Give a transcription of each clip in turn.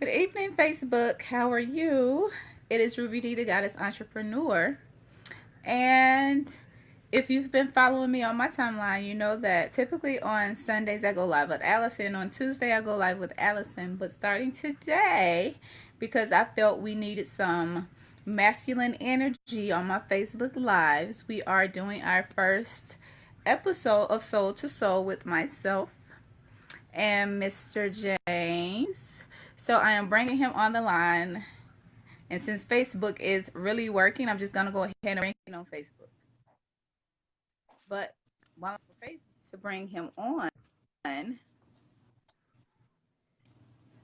Good evening, Facebook. How are you? It is Ruby D, the Goddess Entrepreneur. And if you've been following me on my timeline, you know that typically on Sundays I go live with Allison. On Tuesday I go live with Allison. But starting today, because I felt we needed some masculine energy on my Facebook Lives, we are doing our first episode of Soul to Soul with myself and Mr. James. So I am bringing him on the line. And since Facebook is really working, I'm just going to go ahead and bring him on Facebook. But while I'm on Facebook to bring him on,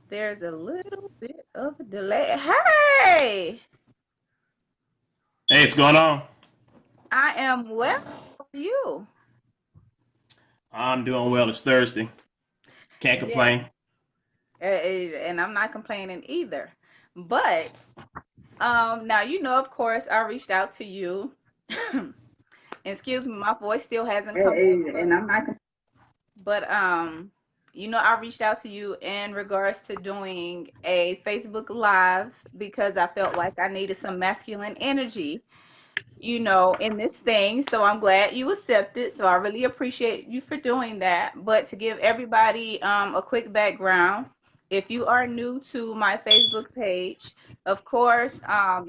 there's a little bit of a delay. Hey! Hey, what's going on? I am well. How are you? I'm doing well. It's Thursday. Can't Yeah. complain. And I'm not complaining either. But now of course, I reached out to you. Excuse me, my voice still hasn't come back, And I'm not. but I reached out to you in regards to doing a Facebook Live because I felt like I needed some masculine energy, in this thing. So I'm glad you accepted. So I really appreciate you for doing that. But to give everybody a quick background, if you are new to my Facebook page, of course, I've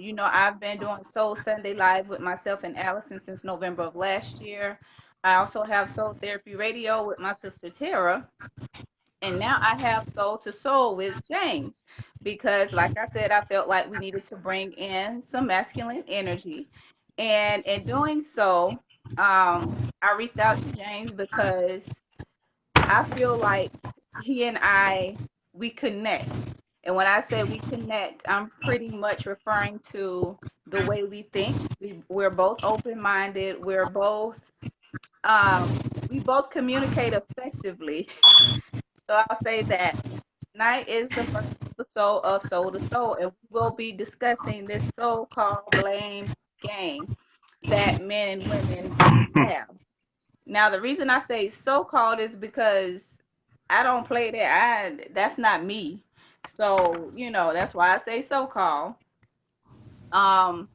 been doing Soul Sunday Live with myself and Allison since November of last year. I also have Soul Therapy Radio with my sister Tara. And now I have Soul to Soul with James because, like I said, I felt like we needed to bring in some masculine energy. And in doing so, I reached out to James because I feel like he and we connect. And when I say we connect, I'm pretty much referring to the way we think. We're both open-minded. We both communicate effectively. So I'll say that tonight is the first episode of Soul to Soul, and we will be discussing this so-called blame game that men and women have. Now, the reason I say so-called is because I don't play that. That's not me. So, that's why I say so-called. Um,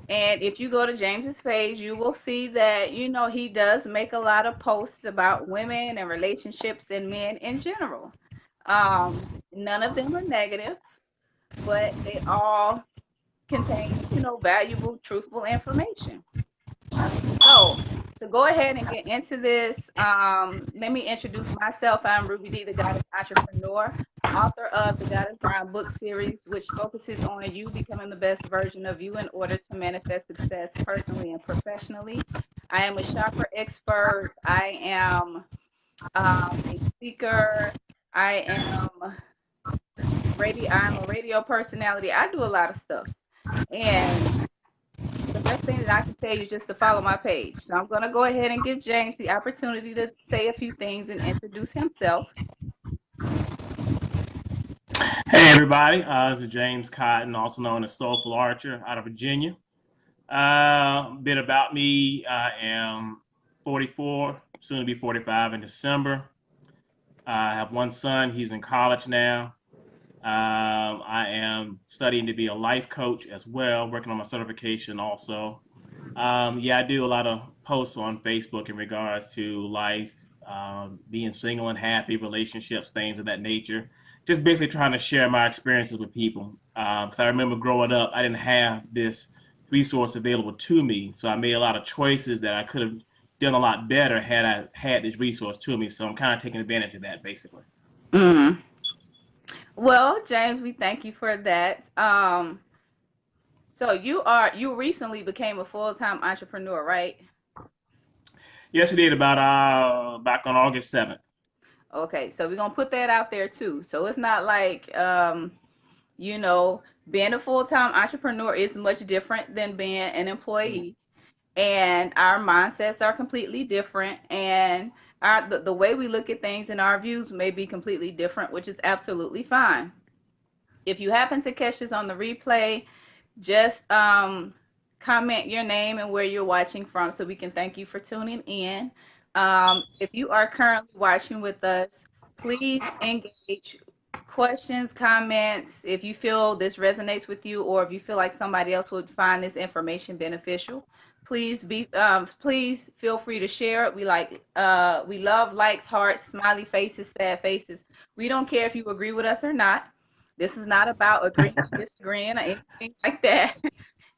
and if you go to James's page, you will see that, he does make a lot of posts about women and relationships and men in general. None of them are negative, but they all contain, valuable, truthful information. So to go ahead and get into this, let me introduce myself. I'm Ruby D, the Goddess Entrepreneur, author of the Goddess Grind book series, which focuses on you becoming the best version of you in order to manifest success personally and professionally. I am a chakra expert. I am a speaker. I'm a radio personality. I do a lot of stuff. And the best thing that I can tell you is just to follow my page. So I'm going to go ahead and give James the opportunity to say a few things and introduce himself. Hey, everybody. This is James Cotton, also known as Soulful Archer out of Virginia. A bit about me. I am 44, soon to be 45 in December. I have one son. He's in college now. I am studying to be a life coach as well, working on my certification also. Yeah, I do a lot of posts on Facebook in regards to life, being single and happy, relationships, things of that nature. Just basically trying to share my experiences with people. Because I remember growing up, I didn't have this resource available to me. So I made a lot of choices that I could have done a lot better had I had this resource to me. So I'm kind of taking advantage of that, basically. Mm. Well, James, we thank you for that. So you recently became a full-time entrepreneur, right? Yes, I did about back on August 7th. Okay, so we're gonna put that out there too. So it's not like being a full-time entrepreneur is much different than being an employee. And our mindsets are completely different, and the way we look at things and our views may be completely different, which is absolutely fine. If you happen to catch this on the replay, just comment your name and where you're watching from so we can thank you for tuning in. If you are currently watching with us, please engage questions, comments, if you feel this resonates with you, or if you feel like somebody else would find this information beneficial, please feel free to share it. We love likes, hearts, smiley faces, sad faces. We don't care if you agree with us or not. This is not about agreeing and disagreeing or anything like that.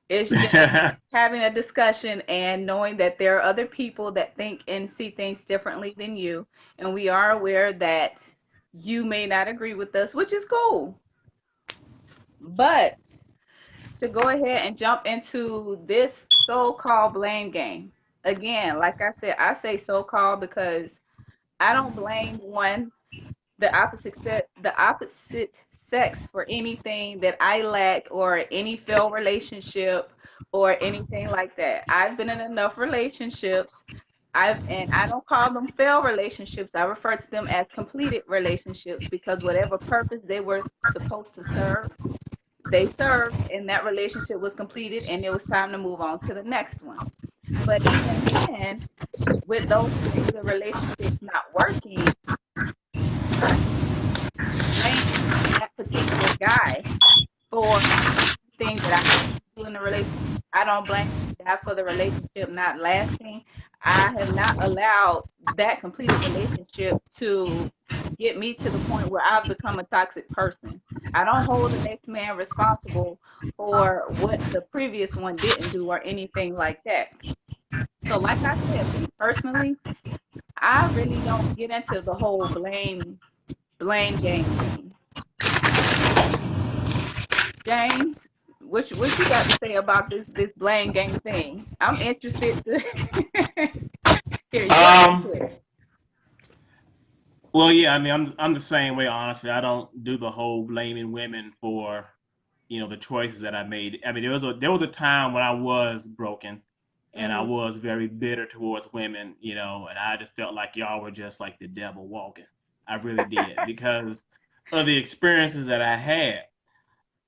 It's just having a discussion and knowing that there are other people that think and see things differently than you. And we are aware that you may not agree with us, which is cool. But to go ahead and jump into this so-called blame game. Again, like I said, I say so-called because I don't blame the opposite sex for anything that I lack or any failed relationship or anything like that. I've been in enough relationships. I don't call them failed relationships. I refer to them as completed relationships because whatever purpose they were supposed to serve, they served and that relationship was completed and it was time to move on to the next one. But even then, with those particular relationships not working, I blame that particular guy for things that I do in the relationship. I don't blame that for the relationship not lasting. I have not allowed that completed relationship to get me to the point where I've become a toxic person. I don't hold the next man responsible for what the previous one didn't do or anything like that. So, like I said, me personally, I really don't get into the whole blame game thing. James, what you got to say about this blame game thing? I'm interested to hear your um, input. well, yeah, I mean, I'm the same way. Honestly, I don't do the whole blaming women for the choices that I made. I mean, there was a time when I was broken, and I Mm-hmm. was very bitter towards women, and I just felt like y'all were just like the devil walking. I really did because of the experiences that I had.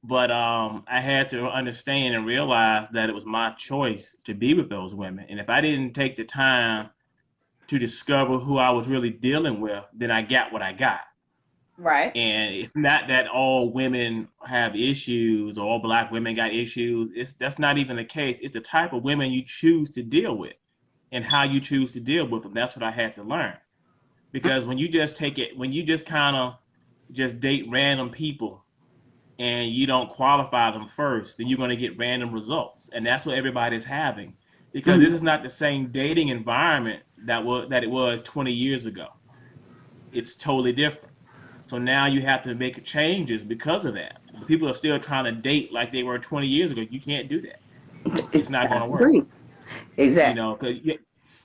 But I had to understand and realize that it was my choice to be with those women, and if I didn't take the time to discover who I was really dealing with, then I got what I got. Right. And it's not that all women have issues or all black women got issues. That's not even the case. It's the type of women you choose to deal with and how you choose to deal with them. That's what I had to learn. Because when you just kind of just date random people and you don't qualify them first, then you're going to get random results. And that's what everybody's having. Because this Mm-hmm. is not the same dating environment that it was 20 years ago. It's totally different. So now you have to make changes because of that. People are still trying to date like they were 20 years ago. You can't do that. It's not going I to work. agree. Exactly. Because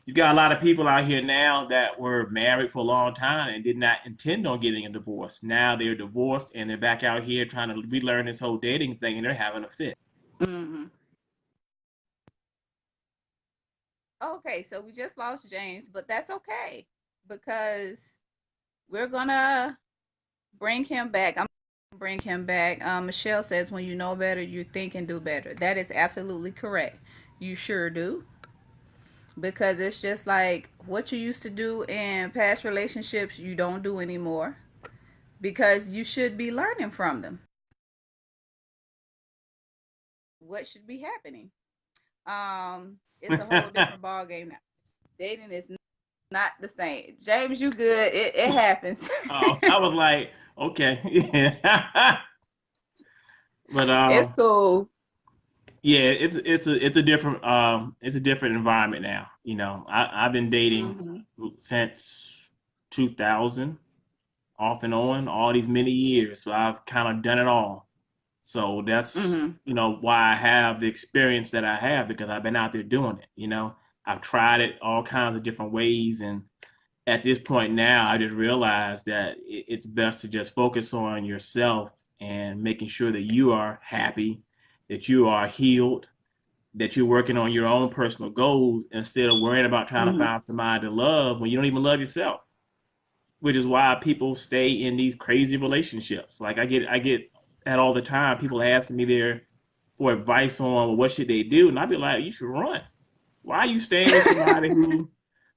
you've got a lot of people out here now that were married for a long time and did not intend on getting a divorce. Now they're divorced and they're back out here trying to relearn this whole dating thing and they're having a fit. Mm-hmm. Okay, so we just lost James, but that's okay because we're gonna bring him back. I'm gonna bring him back. Michelle says, when you know better, you think and do better. That is absolutely correct. You sure do. Because it's just like what you used to do in past relationships, you don't do anymore because you should be learning from them. What should be happening? It's a whole different ball game now. Dating is not the same. James, you good? It happens. Oh, I was like, okay, yeah. But It's cool. yeah, it's a different environment now. I've been dating Mm-hmm. since 2000, off and on, all these many years. So I've kind of done it all. So that's Mm-hmm. why I have the experience that I have because I've been out there doing it. I've tried it all kinds of different ways, and at this point now, I just realized that it's best to just focus on yourself and making sure that you are happy, that you are healed, that you're working on your own personal goals instead of worrying about trying to Mm-hmm. find somebody to love when you don't even love yourself. Which is why people stay in these crazy relationships. Like I get that all the time. People asking me there for advice on what should they do, and I'd be like, you should run. Why are you staying with somebody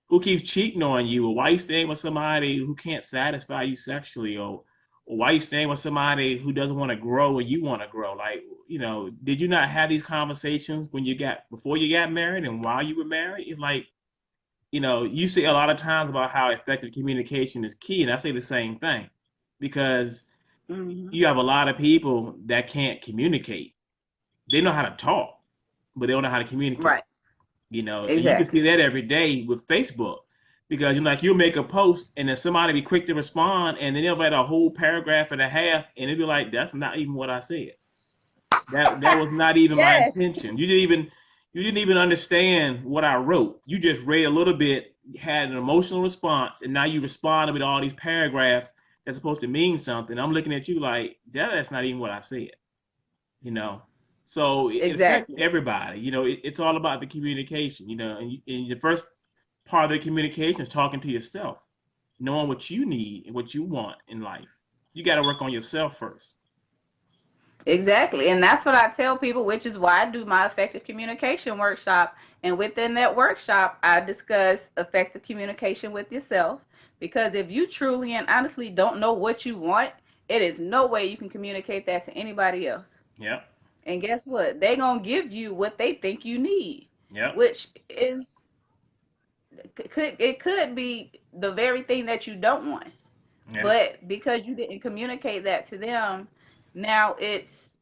who keeps cheating on you, or why are you staying with somebody who can't satisfy you sexually, or why are you staying with somebody who doesn't want to grow and you want to grow? Like, did you not have these conversations when before you got married and while you were married? It's like, you say a lot of times about how effective communication is key, and I say the same thing because Hmm. you have a lot of people that can't communicate. They know how to talk, but they don't know how to communicate. Right. And you can see Exactly. that every day with Facebook because you'll make a post and then somebody be quick to respond and then they'll write a whole paragraph and a half and it'll be like, that's not even what I said. That was not even my Yes. intention. You didn't even understand what I wrote. You just read a little bit, had an emotional response, and now you responded with all these paragraphs that's supposed to mean something. I'm looking at you like that's not even what I said. You know, so it affects Exactly. everybody. It's all about the communication. And the first part of the communication is talking to yourself, knowing what you need and what you want in life. You got to work on yourself first. Exactly. And that's what I tell people, which is why I do my effective communication workshop. And within that workshop, I discuss effective communication with yourself. Because if you truly and honestly don't know what you want, it is no way you can communicate that to anybody else. Yep. And guess what? They're going to give you what they think you need, Yep. which is it could be the very thing that you don't want. Yeah. But because you didn't communicate that to them, now it's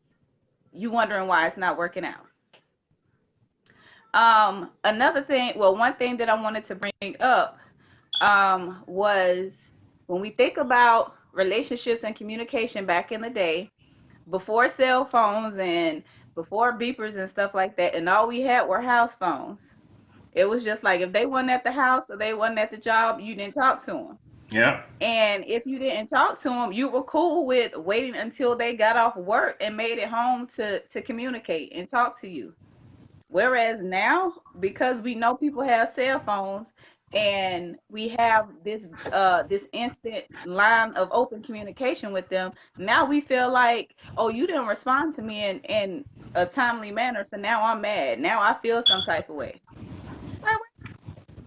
you wondering why it's not working out. Another thing, well, one thing that I wanted to bring up was when we think about relationships and communication back in the day, before cell phones and before beepers and stuff like that, and all we had were house phones. It was just like if they wasn't at the house or they wasn't at the job, you didn't talk to them. Yep. And if you didn't talk to them, you were cool with waiting until they got off work and made it home to communicate and talk to you. Whereas now, because we know people have cell phones and we have this instant line of open communication with them, now we feel like, oh, you didn't respond to me in a timely manner, so now I'm mad. Now I feel some type of way. Like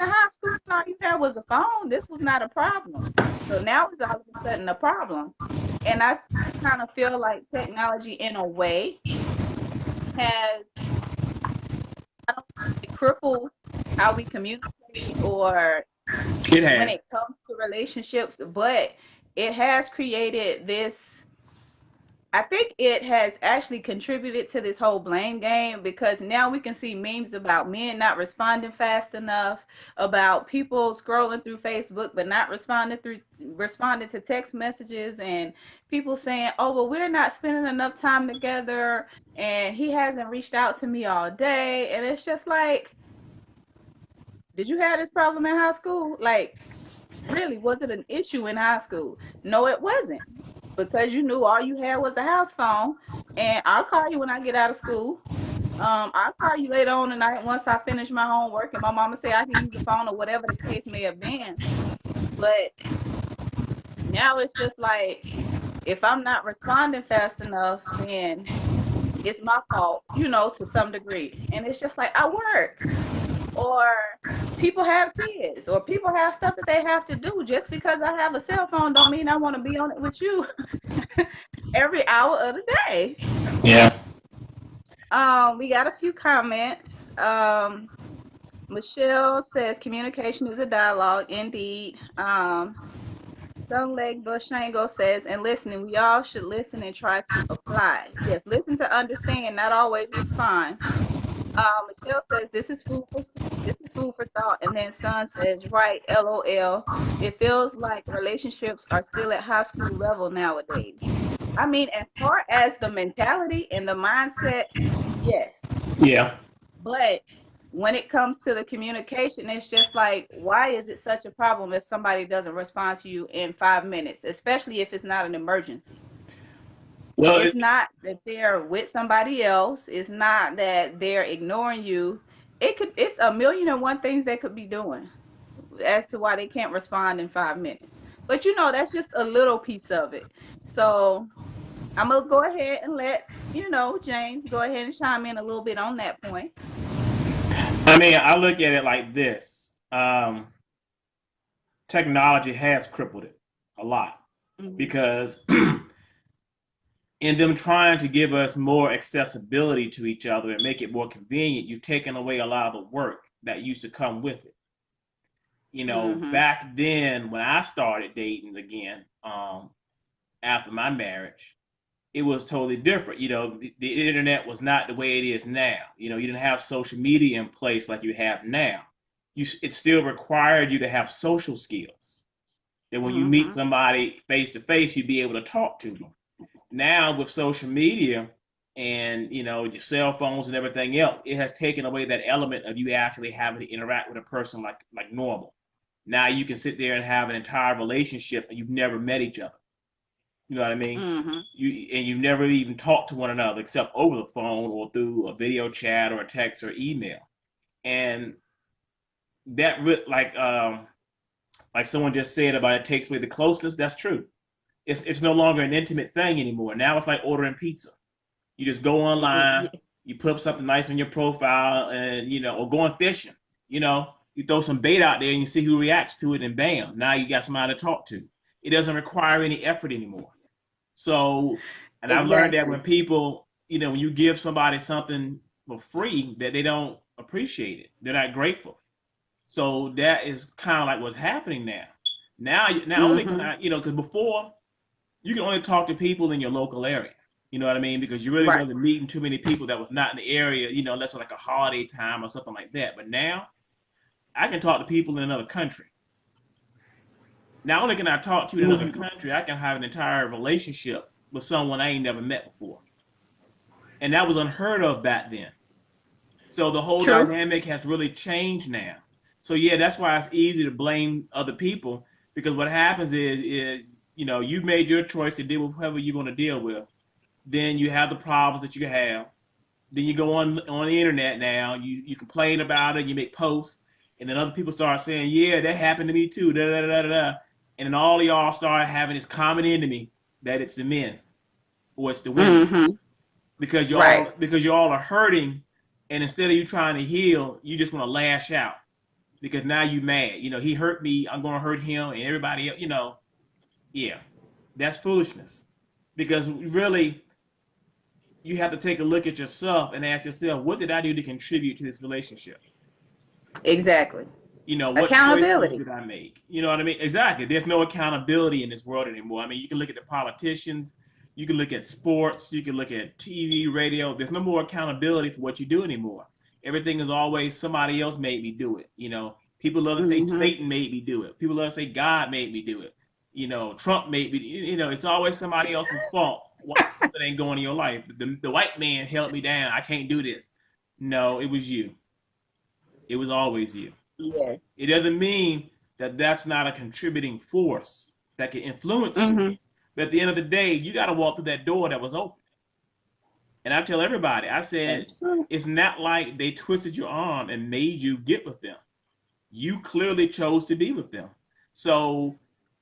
in high school, all you had was a phone. This was not a problem. So now it's all of a sudden a problem. And I kind of feel like technology, in a way, has I don't think it cripples how we communicate or It when has. it comes to relationships, but it has created this. I think it has actually contributed to this whole blame game because now we can see memes about men not responding fast enough, about people scrolling through Facebook but not responding to text messages, and people saying, "Oh, well, we're not spending enough time together, and he hasn't reached out to me all day," and it's just like, did you have this problem in high school? Like, really, was it an issue in high school? No, it wasn't. Because you knew all you had was a house phone. And I'll call you when I get out of school. I'll call you later on tonight once I finish my homework and my mama say I can use the phone or whatever the case may have been. But now it's just like if I'm not responding fast enough, then it's my fault, to some degree. And it's just like I work or people have kids or people have stuff that they have to do. Just because I have a cell phone don't mean I want to be on it with you every hour of the day. Yeah. We got a few comments. Michelle says communication is a dialogue indeed. Sun Leg Bushango says, and listening, we all should listen and try to apply. Yes, listen to understand, not always respond. Michelle says this is food for thought, and then Son says, right, LOL. It feels like relationships are still at high school level nowadays. I mean, as far as the mentality and the mindset, yes, Yeah. but when it comes to the communication, it's just like, why is it such a problem if somebody doesn't respond to you in 5 minutes, especially if it's not an emergency? Well, It's not that they're with somebody else. It's not that they're ignoring you. It's a million and one things they could be doing as to why they can't respond in 5 minutes. But that's just a little piece of it. So I'm gonna go ahead and let James go ahead and chime in a little bit on that point. I mean, I look at it like this. Technology has crippled it a lot. Mhm. because in them trying to give us more accessibility to each other and make it more convenient, you've taken away a lot of the work that used to come with it. Mhm. Back then when I started dating again, after my marriage, it was totally different. The internet was not the way it is now. You didn't have social media in place like you have now. It still required you to have social skills. That when you meet Mhm. somebody face to face, you'd be able to talk to them. Now with social media and your cell phones and everything else, it has taken away that element of you actually having to interact with a person like normal. Now you can sit there and have an entire relationship and you've never met each other. You know what I mean? Mhm. You've never even talked to one another except over the phone or through a video chat or a text or email. And that like someone just said about it takes away the closeness. That's true. It's no longer an intimate thing anymore. Now it's like ordering pizza. You just go online, you put up something nice on your profile, and or going fishing. You throw some bait out there and you see who reacts to it, and bam, now you got somebody to talk to. It doesn't require any effort anymore. So, and I've learned that Exactly. when people, when you give somebody something for free, that they don't appreciate it. They're not grateful. So that is kind of like what's happening now. Now, not only can Mhm. I, because before you can only talk to people in your local area. You know what I mean? Because you really Right. wasn't meeting too many people that was not in the area, unless it's like a holiday time or something like that. But now I can talk to people in another country. Not only can I talk to you in another Mhm. country, I can have an entire relationship with someone I ain't never met before. And that was unheard of back then. So the whole True. dynamic has really changed now. So yeah, that's why it's easy to blame other people because what happens is you've made your choice to deal with whoever you're going to deal with. Then you have the problems that you have. Then you go on the internet now. You complain about it. You make posts, and then other people start saying, "Yeah, that happened to me too." Da da da da da. And then all of y'all start having this common enemy that it's the men or it's the women Mhm. because you Right. all because you all are hurting, and instead of you trying to heal, you just want to lash out because now you mad. He hurt me. I'm gonna hurt him and everybody else. Yeah, that's foolishness because really you have to take a look at yourself and ask yourself, what did I do to contribute to this relationship? Exactly. What choices Accountability. did I make? You know what I mean? Exactly. There's no accountability in this world anymore. I mean, you can look at the politicians, you can look at sports, you can look at TV, radio. There's no more accountability for what you do anymore. Everything is always somebody else made me do it. People love to say Mhm. Satan made me do it. People love to say God made me do it. Trump made me. It's always somebody else's fault. Why something ain't going in your life? The white man held me down. I can't do this. No, it was you. It was always you. Yeah. It doesn't mean that that's not a contributing force that can influence you. Mhm. But at the end of the day, you got to walk through that door that was open. And I tell everybody, I said, That's true. it's not like they twisted your arm and made you get with them. You clearly chose to be with them. So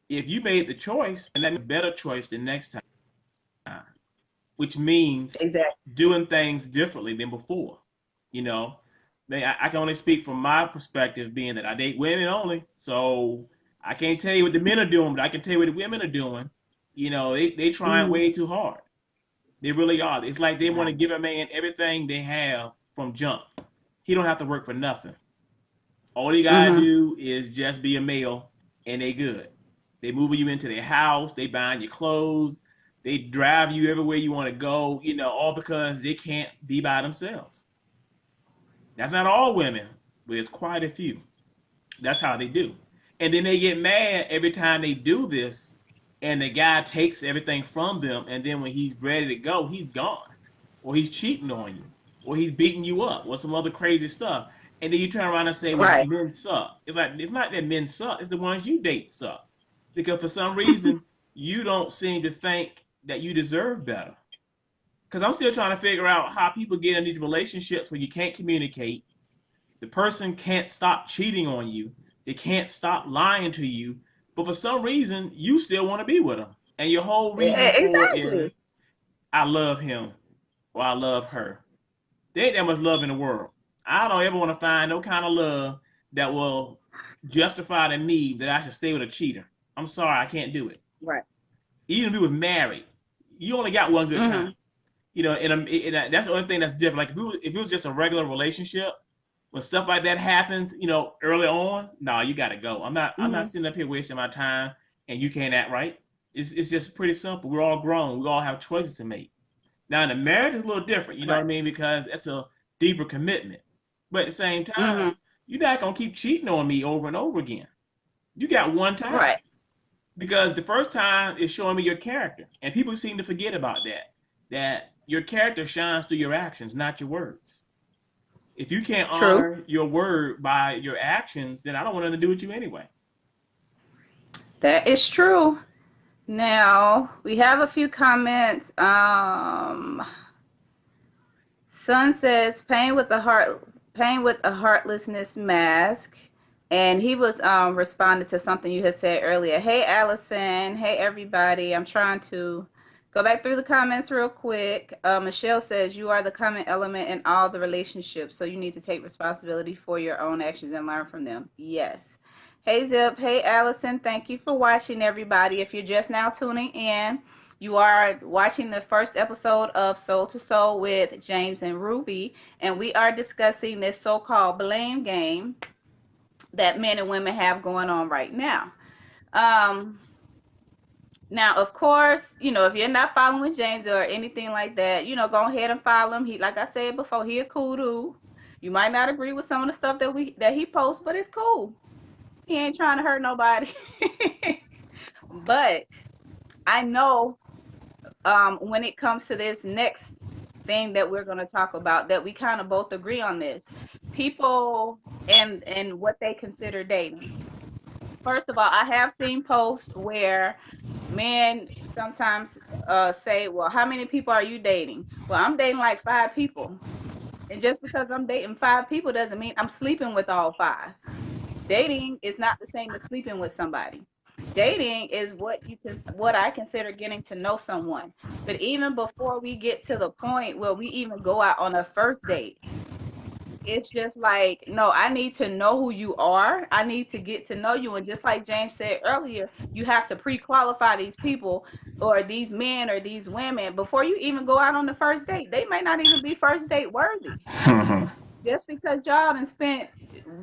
if you made the choice, and that means a better choice the next time, which means Exactly. doing things differently than before. You know, I can only speak from my perspective, being that I date women only. So I can't tell you what the men are doing, but I can tell you what the women are doing. They trying Mhm. way too hard. They really are. It's like they want to give a man everything they have from jump. He don't have to work for nothing. All he gotta Mhm. do is just be a male, and they good. They moving you into their house. They buying your clothes. They drive you everywhere you want to go. All because they can't be by themselves. That's not all women, but it's quite a few. That's how they do. And then they get mad every time they do this, and the guy takes everything from them. And then when he's ready to go, he's gone, or he's cheating on you, or he's beating you up, or some other crazy stuff. And then you turn around and say, "Well, Right. men suck." It's like it's not that men suck; it's the ones you date suck, because for some reason you don't seem to think that you deserve better. Because I'm still trying to figure out how people get in these relationships where you can't communicate, the person can't stop cheating on you. They can't stop lying to you. But for some reason, you still want to be with them. And your whole reason for it is, Exactly. I love him or I love her. There ain't that much love in the world. I don't ever want to find no kind of love that will justify to me that I should stay with a cheater. I'm sorry, I can't do it. Right. Even if we was married, you only got one good time. Mm-hmm. And that's the only thing that's different. Like if it was just a regular relationship, when stuff like that happens, early on, no, you got to go. I'm not Mm-hmm. sitting up here wasting my time, and you can't act right. It's just pretty simple. We're all grown. We all have choices to make. Now, in a marriage, it's a little different. You know what I Right. mean? Because it's a deeper commitment. But at the same time, Mm-hmm. you're not gonna keep cheating on me over and over again. You got one time. Right. Because the first time is showing me your character. And people seem to forget about that. That your character shines through your actions, not your words. If you can't True. honor your word by your actions, then I don't want nothing to do with you anyway. That is true. Now we have a few comments. Son says pain with a heartlessness mask. And he was responding to something you had said earlier. Hey Allison, hey everybody. I'm trying to go back through the comments real quick. Michelle says you are the common element in all the relationships, so you need to take responsibility for your own actions and learn from them. Yes. Hey Zip, hey Allison, thank you for watching everybody. If you're just now tuning in, you are watching the first episode of Soul to Soul with James and Ruby, and we are discussing this so-called blame game that men and women have going on right now. Um, Now, of course, if you're not following James or anything like that, go ahead and follow him. He, like I said before, he a cool dude. You might not agree with some of the stuff that he posts, but it's cool. He ain't trying to hurt nobody. But I know when it comes to this next thing that we're going to talk about, that we kind of both agree on this. People and what they consider dating. First of all, I have seen posts where men sometimes say, well, how many people are you dating? Well, I'm dating like 5 people. And just because I'm dating 5 people doesn't mean I'm sleeping with all 5. Dating is not the same as sleeping with somebody. Dating is what I consider getting to know someone. But even before we get to the point where we even go out on a first date, it's just like, no, I need to know who you are. I need to get to know you. And just like James said earlier, you have to pre-qualify these people or these men or these women before you even go out on the first date. They may not even be first date worthy. Just because y'all done spent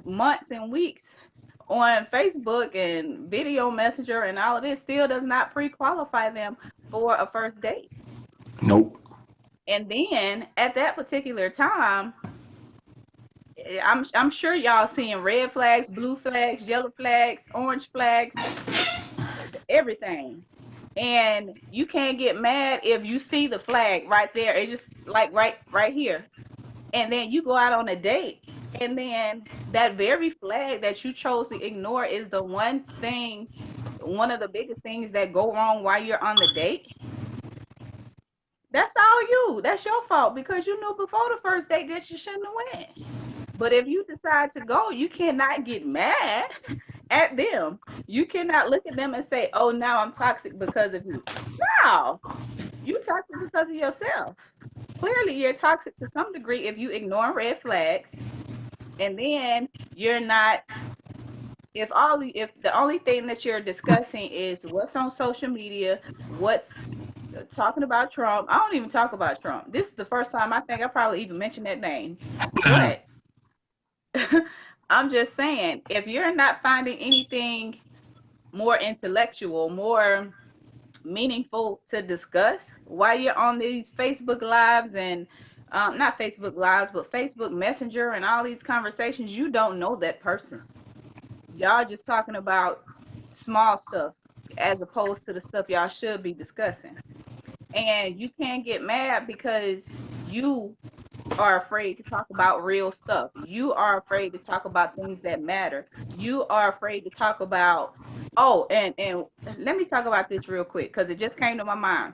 months and weeks on Facebook and video messenger and all of this still does not pre-qualify them for a first date. Nope. And then at that particular time, I'm sure y'all seeing red flags, blue flags, yellow flags, orange flags, everything. And you can't get mad if you see the flag right there. It's just like right here. And then you go out on a date, and then that very flag that you chose to ignore is the one of the biggest things that go wrong while you're on the date. That's all you. That's your fault because you knew before the first date that you shouldn't have went. But if you decide to go, you cannot get mad at them. You cannot look at them and say, "Oh, now I'm toxic because of you." No, you toxic because of yourself. Clearly, you're toxic to some degree if you ignore red flags, and then you're not. If the only thing that you're discussing is what's on social media, what's talking about Trump. I don't even talk about Trump. This is the first time I think I probably even mentioned that name, but I'm just saying, if you're not finding anything more intellectual, more meaningful to discuss while you're on these Facebook Lives and not Facebook Lives, but Facebook Messenger and all these conversations, you don't know that person. Y'all just talking about small stuff as opposed to the stuff y'all should be discussing. And you can't get mad because you are afraid to talk about real stuff. You are afraid to talk about things that matter. You are afraid to talk about, oh, and let me talk about this real quick because it just came to my mind.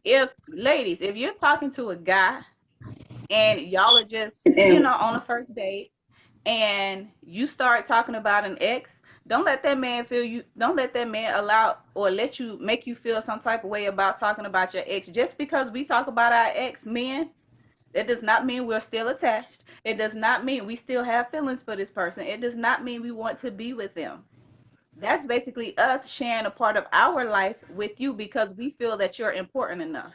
If ladies, if you're talking to a guy and y'all are just, on a first date and you start talking about an ex, don't let that man allow or let you make you feel some type of way about talking about your ex. Just because we talk about our ex men, that does not mean we're still attached. It does not mean we still have feelings for this person. It does not mean we want to be with them. That's basically us sharing a part of our life with you because we feel that you're important enough.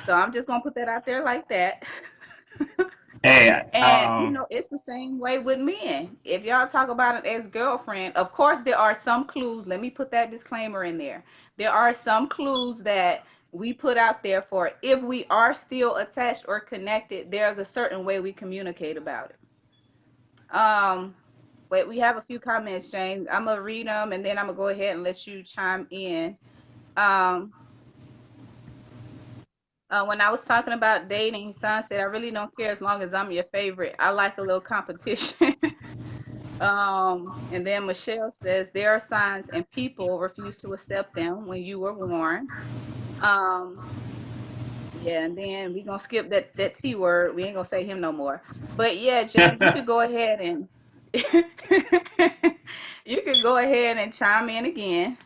So I'm just gonna put that out there like that. Hey, And it's the same way with men. If y'all talk about an ex-girlfriend, of course there are some clues. Let me put that disclaimer in there. There are some clues that we put out there for if we are still attached or connected, there's a certain way we communicate about it. Wait, we have a few comments, James. I'm gonna read them and then I'm gonna go ahead and let you chime in. Um, when I was talking about dating, Son said, I really don't care as long as I'm your favorite. I like a little competition. And then Michelle says there are signs and people refuse to accept them when you were warned. Um, yeah, and then we gonna skip that T word. We ain't gonna say him no more. But yeah, James, you could go ahead and you could go ahead and chime in again.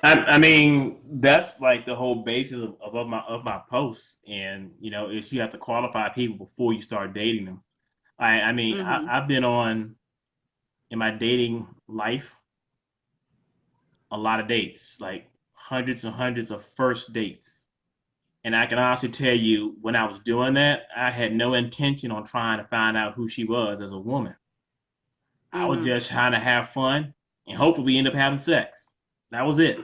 I mean, that's like the whole basis of my posts, and is you have to qualify people before you start dating them. I mean, Mm-hmm. I've been on in my dating life a lot of dates, like hundreds and hundreds of first dates. And I can honestly tell you, when I was doing that, I had no intention on trying to find out who she was as a woman. I was Mm-hmm. just trying to have fun, and hopefully we end up having sex. That was it.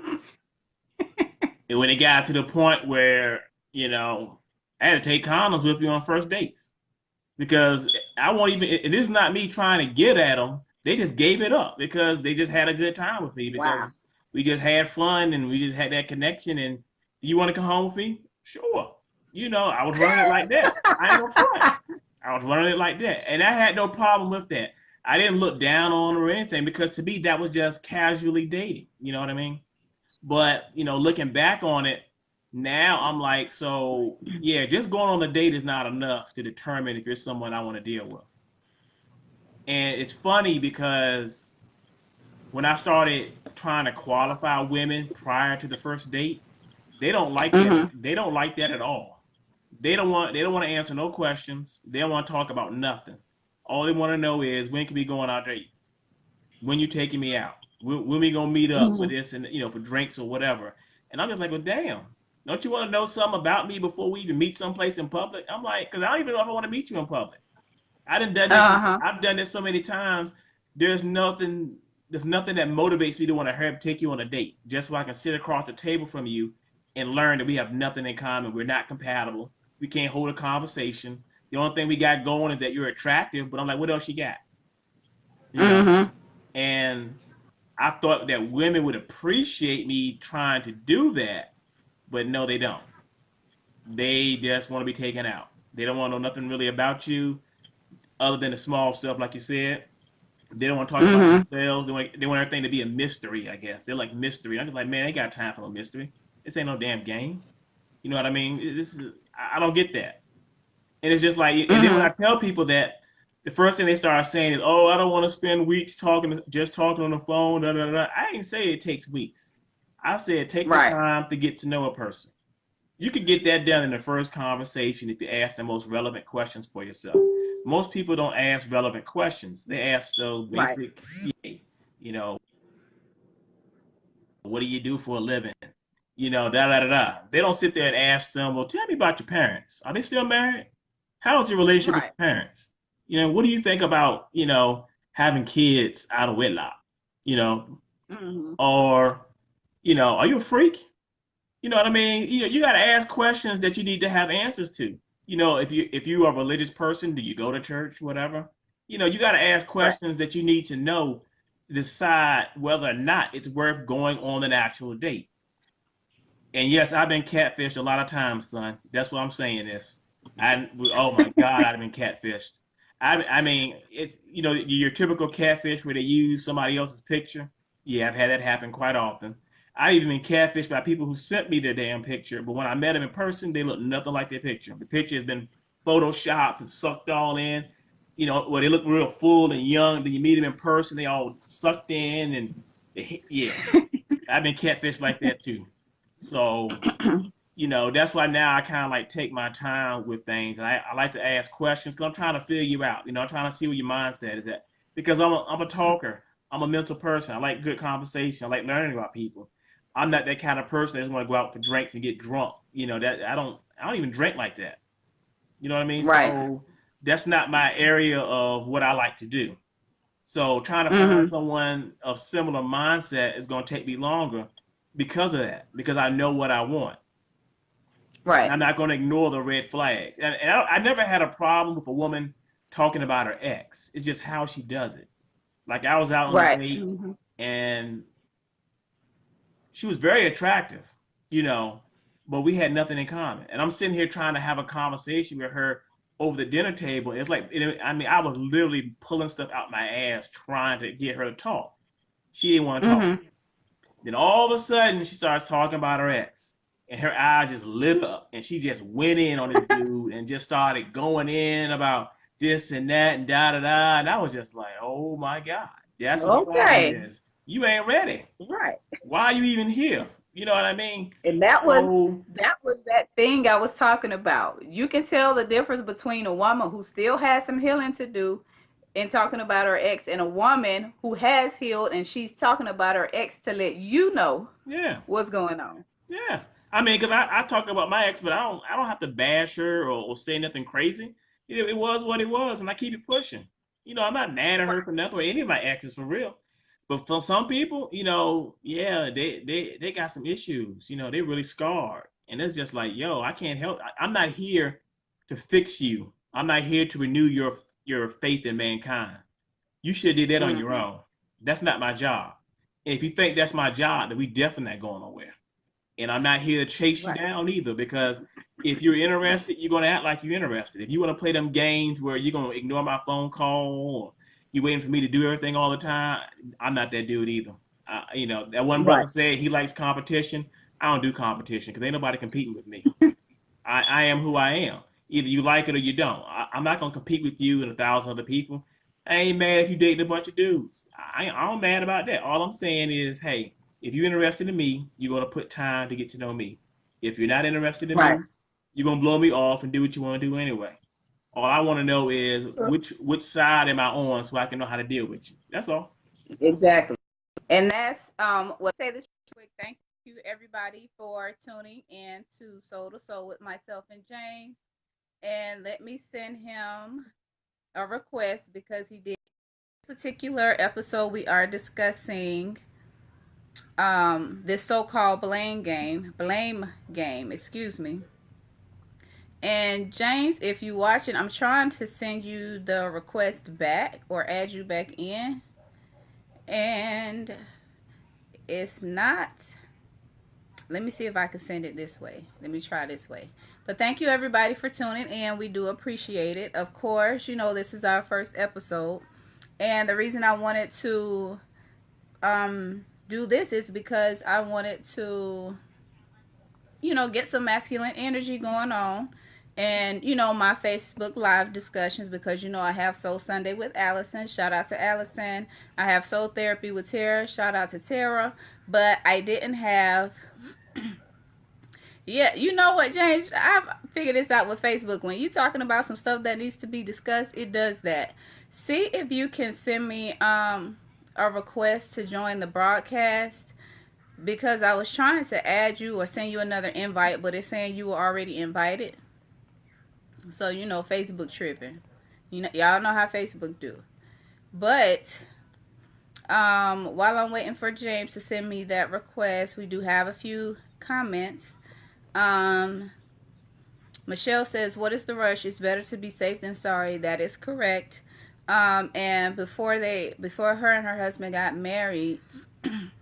And when it got to the point where, you know, I had to take condoms with me on first dates because I won't even, and this is not me trying to get at them. They just gave it up because they just had a good time with me Wow. because we just had fun and we just had that connection. And you want to come home with me? Sure. I was running it like that. I ain't gonna front. I was running it like that. And I had no problem with that. I didn't look down on her or anything because to me, that was just casually dating. You know what I mean? But looking back on it, now I'm like, so yeah, just going on the date is not enough to determine if you're someone I want to deal with. And it's funny because when I started trying to qualify women prior to the first date, they don't like that. Mm-hmm. They don't like that at all. They don't want to answer no questions. They don't want to talk about nothing. All they want to know is when can we go on our date? When you taking me out? When we gonna meet up for Mm-hmm. this and for drinks or whatever? And I'm just like, well, damn. Don't you want to know something about me before we even meet someplace in public? I'm like, because I don't even know if I want to meet you in public. I done done this. Uh-huh. I've done this so many times. There's nothing. There's nothing that motivates me to want to have take you on a date just so I can sit across the table from you and learn that we have nothing in common. We're not compatible. We can't hold a conversation. The only thing we got going is that you're attractive. But I'm like, what else you got? You know. Mm-hmm. And I thought that women would appreciate me trying to do that, but no, they don't. They just want to be taken out. They don't want to know nothing really about you other than the small stuff, like you said. They don't want to talk about Mm-hmm. themselves. They want everything to be a mystery, I guess. They're like mystery. I'm just like, man, they got time for no mystery. This ain't no damn game. You know what I mean? This is I don't get that. And it's just like, and then when I Mm-hmm. tell people that, the first thing they start saying is, "Oh, I don't want to spend weeks just talking on the phone." Da, da, da. I didn't say it takes weeks. I said take the Right. time to get to know a person. You could get that done in the first conversation if you ask the most relevant questions for yourself. Most people don't ask relevant questions. They ask those Right. basic, you know, what do you do for a living? Da da da da. They don't sit there and ask them, well, tell me about your parents. Are they still married? How's your relationship with Right. your parents? What do you think about, having kids out of wedlock? You know, Mm-hmm. or, are you a freak? You know what I mean? You got to ask questions that you need to have answers to. If you are a religious person, do you go to church, whatever? You got to ask Right. questions that you need to know to decide whether or not it's worth going on an actual date. And yes, I've been catfished a lot of times, son. That's what I'm saying is. Oh my God, I've been catfished. I mean, it's your typical catfish where they use somebody else's picture. Yeah, I've had that happen quite often. I've even been catfished by people who sent me their damn picture, but when I met them in person, they look nothing like their picture. The picture has been photoshopped and sucked all in. Where they look real full and young. Then you meet them in person, they all sucked in and yeah. I've been catfished like that too. So, that's why now I kind of like take my time with things. And I like to ask questions because I'm trying to figure you out. I'm trying to see where your mindset is at because I'm a talker. I'm a mental person. I like good conversation. I like learning about people. I'm not that kind of person that's going to go out for drinks and get drunk. That I don't even drink like that. You know what I mean? Right. So that's not my area of what I like to do. So trying to find Mm-hmm. someone of similar mindset is going to take me longer because of that, because I know what I want. And Right. I'm not going to ignore the red flags. And I never had a problem with a woman talking about her ex. It's just how she does it. Like I was out on a Right. date Mm-hmm. and she was very attractive, you know, but we had nothing in common. And I'm sitting here trying to have a conversation with her over the dinner table. It's like, I mean, I was literally pulling stuff out my ass trying to get her to talk. She didn't want to talk. Mm-hmm. Then all of a sudden, she starts talking about her ex, and her eyes just lit up, and she just went in on this dude and just started going in about this and that and da da da. And I was just like, oh my god, that's what the problem Okay. is. You ain't ready. Right. Why are you even here? You know what I mean? And So that was that thing I was talking about. You can tell the difference between a woman who still has some healing to do and talking about her ex, and a woman who has healed and she's talking about her ex to let you know yeah, what's going on. yeah. I mean, because I talk about my ex, but I don't have to bash her or say nothing crazy. It was what it was, and I keep it pushing. I'm not mad at her for nothing or any of my exes for real. But for some people, yeah, they got some issues. They really scarred, and it's just like, yo, I can't help. I'm not here to fix you. I'm not here to renew your faith in mankind. You should have did that on your Mm-hmm. own. That's not my job. And if you think that's my job, then we definitely not going nowhere. And I'm not here to chase you Right. down either, because if you're interested, you're going to act like you're interested. If you want to play them games where you're going to ignore my phone call or you're waiting for me to do everything all the time, I'm not that dude either. That one brother Right. said he likes competition. I don't do competition because ain't nobody competing with me. I am who I am. Either you like it or you don't. I'm not going to compete with you and 1,000 other people. I ain't mad if you dating a bunch of dudes. I'm mad about that. All I'm saying is, hey, if you're interested in me, you're going to put time to get to know me. If you're not interested in Right. me, you're going to blow me off and do what you want to do anyway. All I want to know is True. which side am I on so I can know how to deal with you. That's all. Exactly. And that's what say this quick. Thank you everybody for tuning in to Soul to Soul with myself and James. And let me send him a request because he did particular episode we are discussing this so-called blame game, excuse me. And James, if you watching, I'm trying to send you the request back or add you back in, and it's not. Let me see if I can send it this way. Let me try this way. But thank you everybody for tuning in. We do appreciate it. Of course, this is our first episode. And the reason I wanted to do this is because I wanted to, get some masculine energy going on. And, my Facebook Live discussions because, I have Soul Sunday with Allison. Shout out to Allison. I have Soul Therapy with Tara. Shout out to Tara. But I didn't have... Yeah, you know what, James? I've figured this out with Facebook. When you're talking about some stuff that needs to be discussed, it does that. See if you can send me a request to join the broadcast, because I was trying to add you or send you another invite, but it's saying you were already invited. So, Facebook tripping. Y'all know how Facebook do. But while I'm waiting for James to send me that request, we do have a few comments. Michelle says, "What is the rush? It's better to be safe than sorry." That is correct. And before her and her husband got married,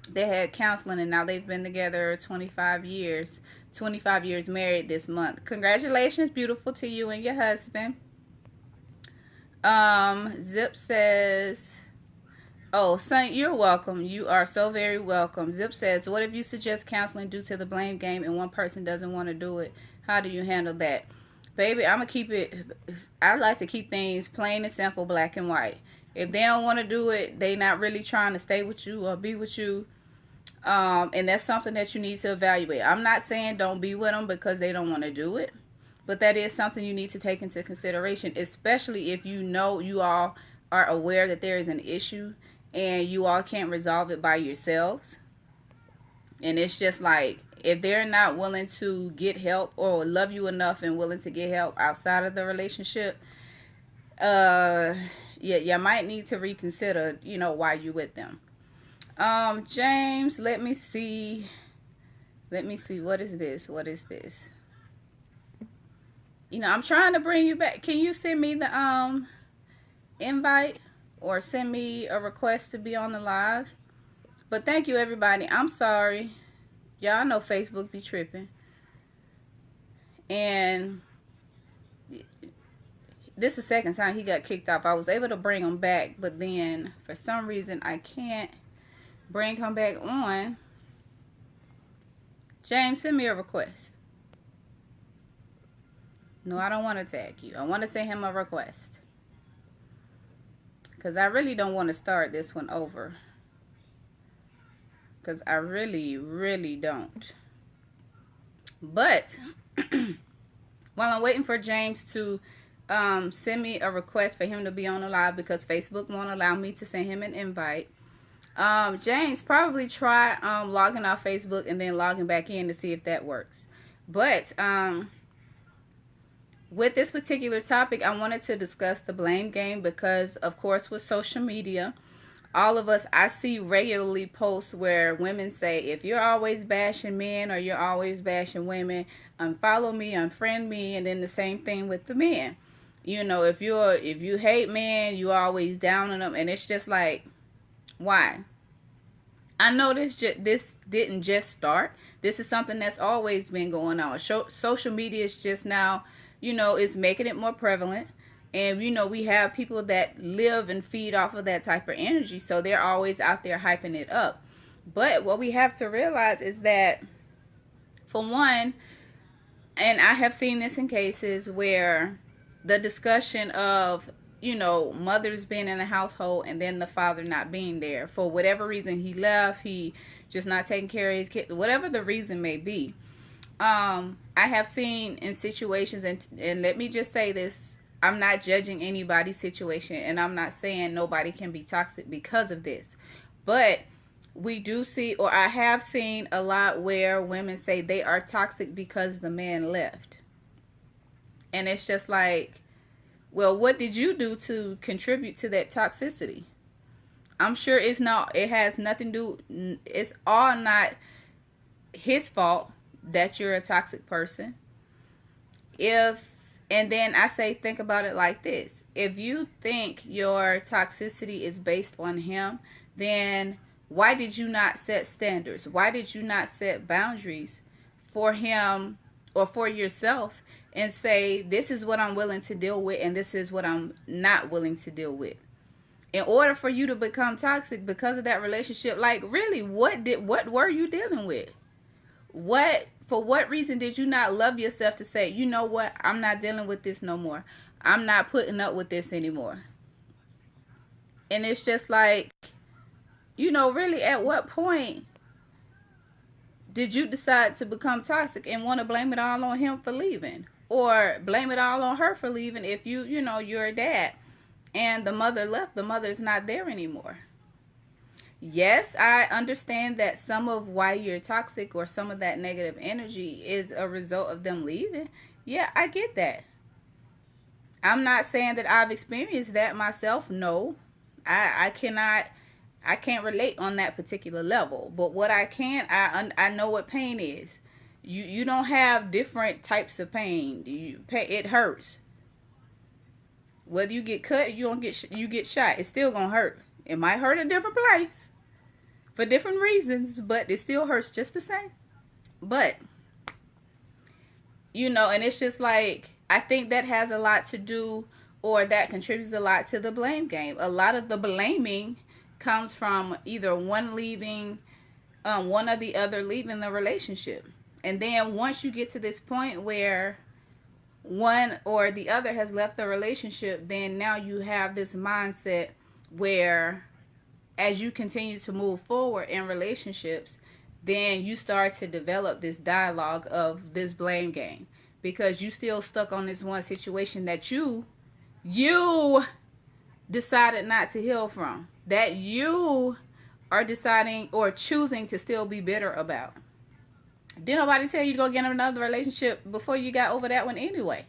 they had counseling, and now they've been together 25 years. 25 years married this month. Congratulations, beautiful, to you and your husband. Zip says, "Oh, son, you're welcome. You are so very welcome." Zip says, "What if you suggest counseling due to the blame game and one person doesn't want to do it? How do you handle that?" Baby, I like to keep things plain and simple, black and white. If they don't want to do it, they not really trying to stay with you or be with you. And that's something that you need to evaluate. I'm not saying don't be with them because they don't want to do it, but that is something you need to take into consideration, especially if you all are aware that there is an issue and you all can't resolve it by yourselves. And it's just like, if they're not willing to get help or love you enough and willing to get help outside of the relationship, yeah, you might need to reconsider, why you with them. James, let me see. What is this? I'm trying to bring you back. Can you send me the invite or send me a request to be on the live? But thank you, everybody. I'm sorry. Y'all know Facebook be tripping. And this is the second time he got kicked off. I was able to bring him back, but then for some reason I can't bring him back on. James, send me a request. No, I don't want to tag you. I want to send him a request. Because I really don't want to start this one over. Because I really, really don't. But while I'm waiting for James to send me a request for him to be on the live, because Facebook won't allow me to send him an invite, James, probably try logging off Facebook and then logging back in to see if that works. But with this particular topic, I wanted to discuss the blame game because, of course, with social media, all of us, I see regularly posts where women say, if you're always bashing men or you're always bashing women, unfollow me, unfriend me. And then the same thing with the men. If you hate men, you always down on them. And it's just like, why? I know this didn't just start. This is something that's always been going on. Social media is just now, it's making it more prevalent. And, we have people that live and feed off of that type of energy. So they're always out there hyping it up. But what we have to realize is that, for one, and I have seen this in cases where the discussion of, mothers being in the household and then the father not being there. For whatever reason, he left, he just not taking care of his kid, whatever the reason may be. I have seen in situations, and let me just say this, I'm not judging anybody's situation, and I'm not saying nobody can be toxic because of this. But we do see, or I have seen a lot where women say they are toxic because the man left. And it's just like, well, what did you do to contribute to that toxicity? I'm sure it has nothing to do, it's all not his fault that you're a toxic person. And then I say, think about it like this. If you think your toxicity is based on him, then why did you not set standards? Why did you not set boundaries for him or for yourself and say, this is what I'm willing to deal with and this is what I'm not willing to deal with? In order for you to become toxic because of that relationship, like, really, what were you dealing with? For what reason did you not love yourself to say, you know what, I'm not dealing with this no more. I'm not putting up with this anymore. And it's just like, really, at what point did you decide to become toxic and want to blame it all on him for leaving? Or blame it all on her for leaving if you're a dad and the mother left, the mother's not there anymore. Yes, I understand that some of why you're toxic or some of that negative energy is a result of them leaving. Yeah, I get that. I'm not saying that I've experienced that myself. No, I can't relate on that particular level. But what I can, I know what pain is. You don't have different types of pain. It hurts. Whether you get cut, you get shot, it's still gonna hurt. It might hurt a different place for different reasons, but it still hurts just the same. But, and it's just like, I think that has a lot to do, or that contributes a lot to the blame game. A lot of the blaming comes from either one leaving, one or the other leaving the relationship. And then once you get to this point where one or the other has left the relationship, then now you have this mindset where, as you continue to move forward in relationships, then you start to develop this dialogue of this blame game, because you still stuck on this one situation that you decided not to heal from. that you are deciding or choosing to still be bitter about? Did nobody tell you to go get another relationship before you got over that one anyway?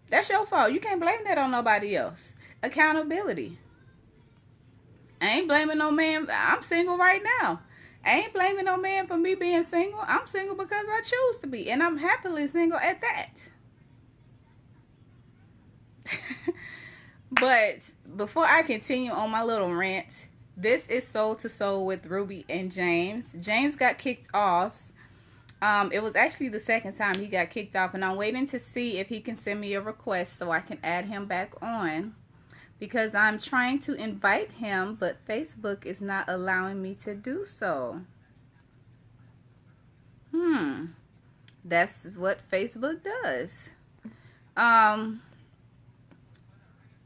That's your fault. You can't blame that on nobody else. Accountability. I ain't blaming no man. I'm single right now. I ain't blaming no man for me being single. I'm single because I choose to be, and I'm happily single at that. But before I continue on my little rant, this is Soul to Soul with Ruby and James. James got kicked off. It was actually the second time he got kicked off, and I'm waiting to see if he can send me a request so I can add him back on, because I'm trying to invite him, but Facebook is not allowing me to do so. That's what Facebook does. Um,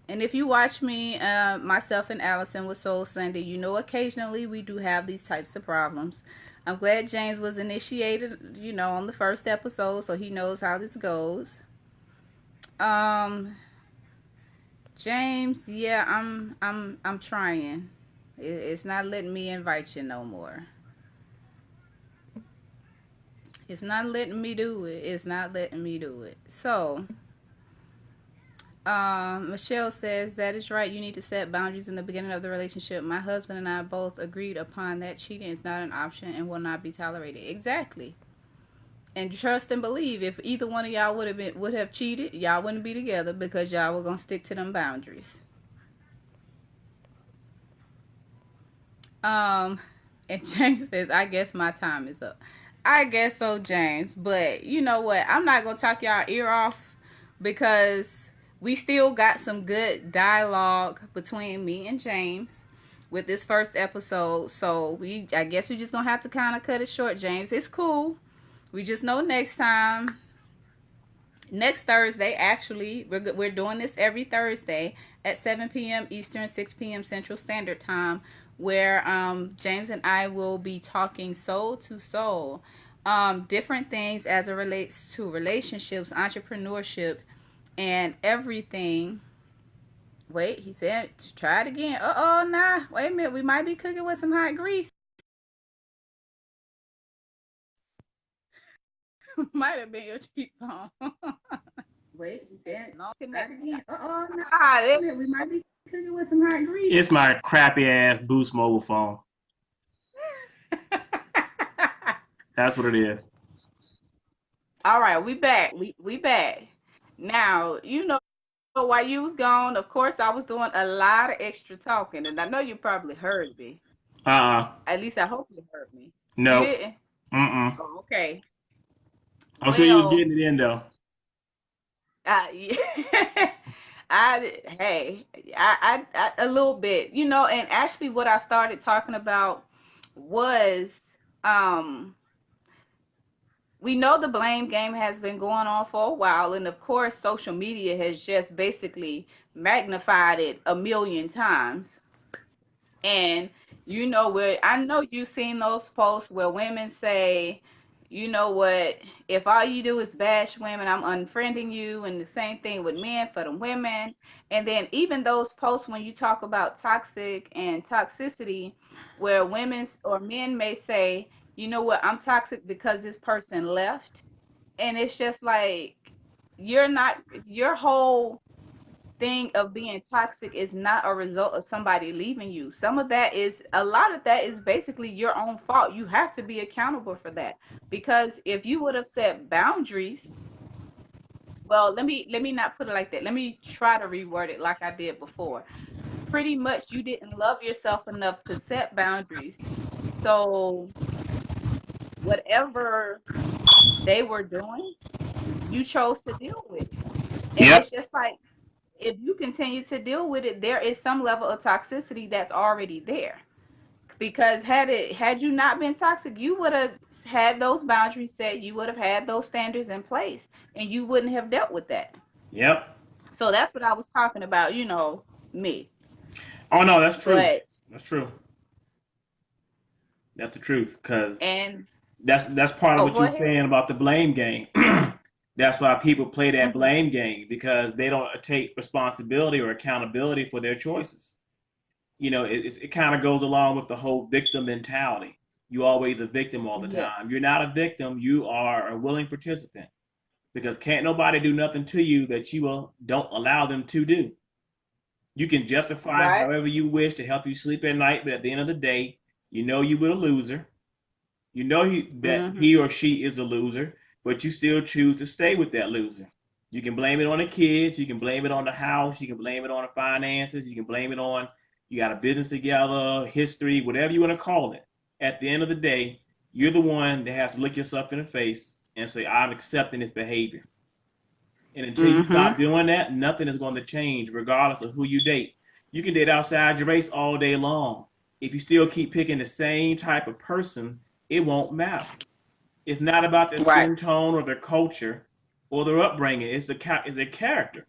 and if you watch me, myself and Allison with Soul Sunday, you know occasionally we do have these types of problems. I'm glad James was initiated, on the first episode, so he knows how this goes. James, yeah, I'm trying. It's not letting me invite you no more. It's not letting me do it. It's not letting me do it. So, Michelle says, that is right. You need to set boundaries in the beginning of the relationship. My husband and I both agreed upon that cheating is not an option and will not be tolerated. Exactly. And trust and believe, if either one of y'all would have cheated, y'all wouldn't be together because y'all were gonna stick to them boundaries. And James says, I guess my time is up. I guess so, James. But you know what? I'm not going to talk y'all ear off because we still got some good dialogue between me and James with this first episode. So I guess we just going to have to kind of cut it short, James. It's cool. We just know next Thursday, actually, we're doing this every Thursday at 7 p.m. Eastern, 6 p.m. Central Standard Time, where James and I will be talking soul to soul, different things as it relates to relationships, entrepreneurship, and everything. Wait, he said, try it again. Nah, wait a minute, we might be cooking with some hot grease. Might have been your cheekbone. Wait, he said, no, connect again. Nah, we might be cooking with some hot grease. It's my crappy ass Boost mobile phone. That's what it is. All right, we back. We back. Now, while you was gone, of course, I was doing a lot of extra talking, and I know you probably heard me. At least I hope you heard me. You Nope. didn't? Oh, okay. I'm sure you was Well, getting it in though. yeah. I a little bit, and actually what I started talking about was, we know the blame game has been going on for a while, and of course social media has just basically magnified it a million times. And where I know you've seen those posts where women say, you know what, if all you do is bash women, I'm unfriending you. And the same thing with men for the women. And then even those posts when you talk about toxic and toxicity, where women or men may say, you know what, I'm toxic because this person left. And it's just like, you're not, your whole thing of being toxic is not a result of somebody leaving you. A lot of that is basically your own fault. You have to be accountable for that. Because if you would have set boundaries, well, let me not put it like that. Let me try to reword it like I did before. Pretty much you didn't love yourself enough to set boundaries. So whatever they were doing, you chose to deal with it. And Yep. it's just like, if you continue to deal with it, there is some level of toxicity that's already there. Because had you not been toxic, you would have had those boundaries set, you would have had those standards in place, and you wouldn't have dealt with that. Yep. So that's what I was talking about, me. Oh no, that's true. But That's true. That's the truth. Cause and that's part of oh, what go you were ahead. saying about the blame game. That's why people play that Mhm. blame game because they don't take responsibility or accountability for their choices. It kind of goes along with the whole victim mentality. You always a victim all the time. Yes. You're not a victim. You are a willing participant because can't nobody do nothing to you that don't allow them to do. You can justify Right. however you wish to help you sleep at night, but at the end of the day, you know you were a loser. You know that Mhm. he or she is a loser, but you still choose to stay with that loser. You can blame it on the kids. You can blame it on the house. You can blame it on the finances. You can blame it on you got a business together, history, whatever you want to call it. At the end of the day, you're the one that has to look yourself in the face and say, I'm accepting this behavior. And until you Mhm. stop doing that, nothing is going to change, regardless of who you date. You can date outside your race all day long. If you still keep picking the same type of person, it won't matter. It's not about their Right. skin tone or their culture or their upbringing. It's their character.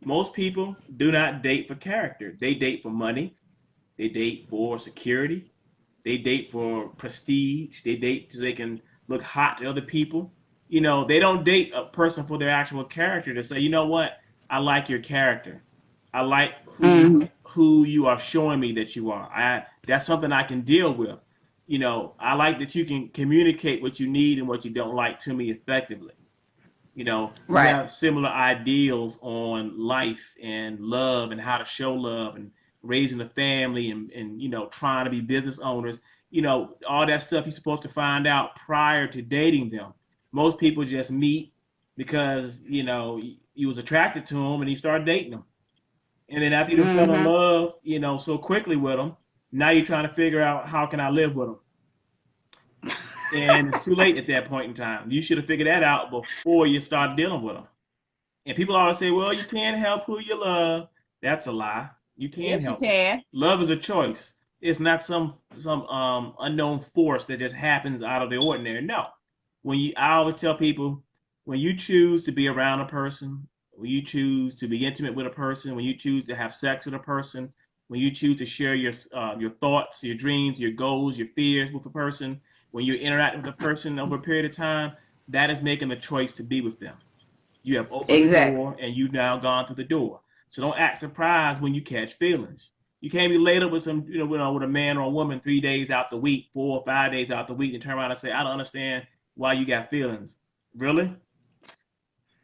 Most people do not date for character. They date for money. They date for security. They date for prestige. They date so they can look hot to other people. They don't date a person for their actual character to say, you know what, I like your character. I like Mhm. who you are showing me that you are. That's something I can deal with. I like that you can communicate what you need and what you don't like to me effectively. We Right. have similar ideals on life and love and how to show love and raising a family and trying to be business owners. All that stuff you're supposed to find out prior to dating them. Most people just meet because you was attracted to them and you start dating them, and then after you fell in Mhm. love, so quickly with them, now you're trying to figure out how can I live with them, and it's too late at that point in time. You should have figured that out before you start dealing with them. And people always say, well, you can't help who you love. That's a lie. You can Yes, you help them. can. Love is a choice. It's not some unknown force that just happens out of the ordinary. No. I always tell people, when you choose to be around a person, when you choose to be intimate with a person, when you choose to have sex with a person, when you choose to share your thoughts, your dreams, your goals, your fears with a person, when you interact with a person over a period of time, that is making the choice to be with them. You have opened the Exactly. door and you've now gone through the door. So don't act surprised when you catch feelings. You can't be laid up with with a man or a woman 3 days out the week, 4 or 5 days out the week, and turn around and say, I don't understand why you got feelings. Really?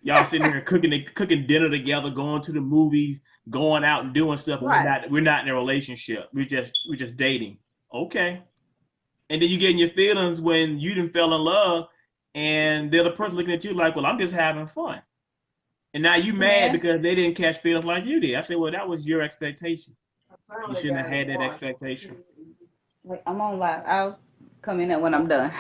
Y'all sitting here cooking dinner together, going to the movies, going out and doing stuff, and Right. we're not in a relationship. We're just dating. Okay. And then you get in your feelings when you didn't fell in love and the other person looking at you like, well, I'm just having fun. And now you mad Man, because they didn't catch feelings like you did. I said, well, that was your expectation. I You finally shouldn't have got it had that on. expectation. Wait, I'm on live. I'll come in there when I'm done.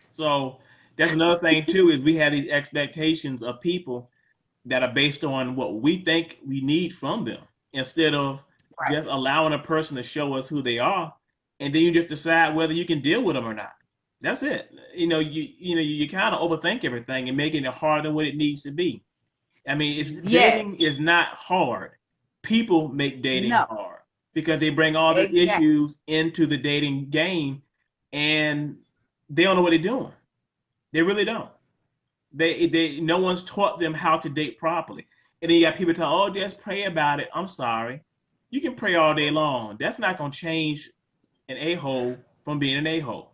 So that's another thing too, is we have these expectations of people that are based on what we think we need from them instead of Right. just allowing a person to show us who they are, and then you just decide whether you can deal with them or not. That's it. You kind of overthink everything and making it harder than what it needs to be. I mean, dating Yes. is not hard. People make dating No. hard because they bring all their Exactly. issues into the dating game, and they don't know what they're doing. They really don't. They no one's taught them how to date properly. And then you got people telling, "Oh, just pray about it." I'm sorry. You can pray all day long. That's not going to change an a-hole from being an a-hole.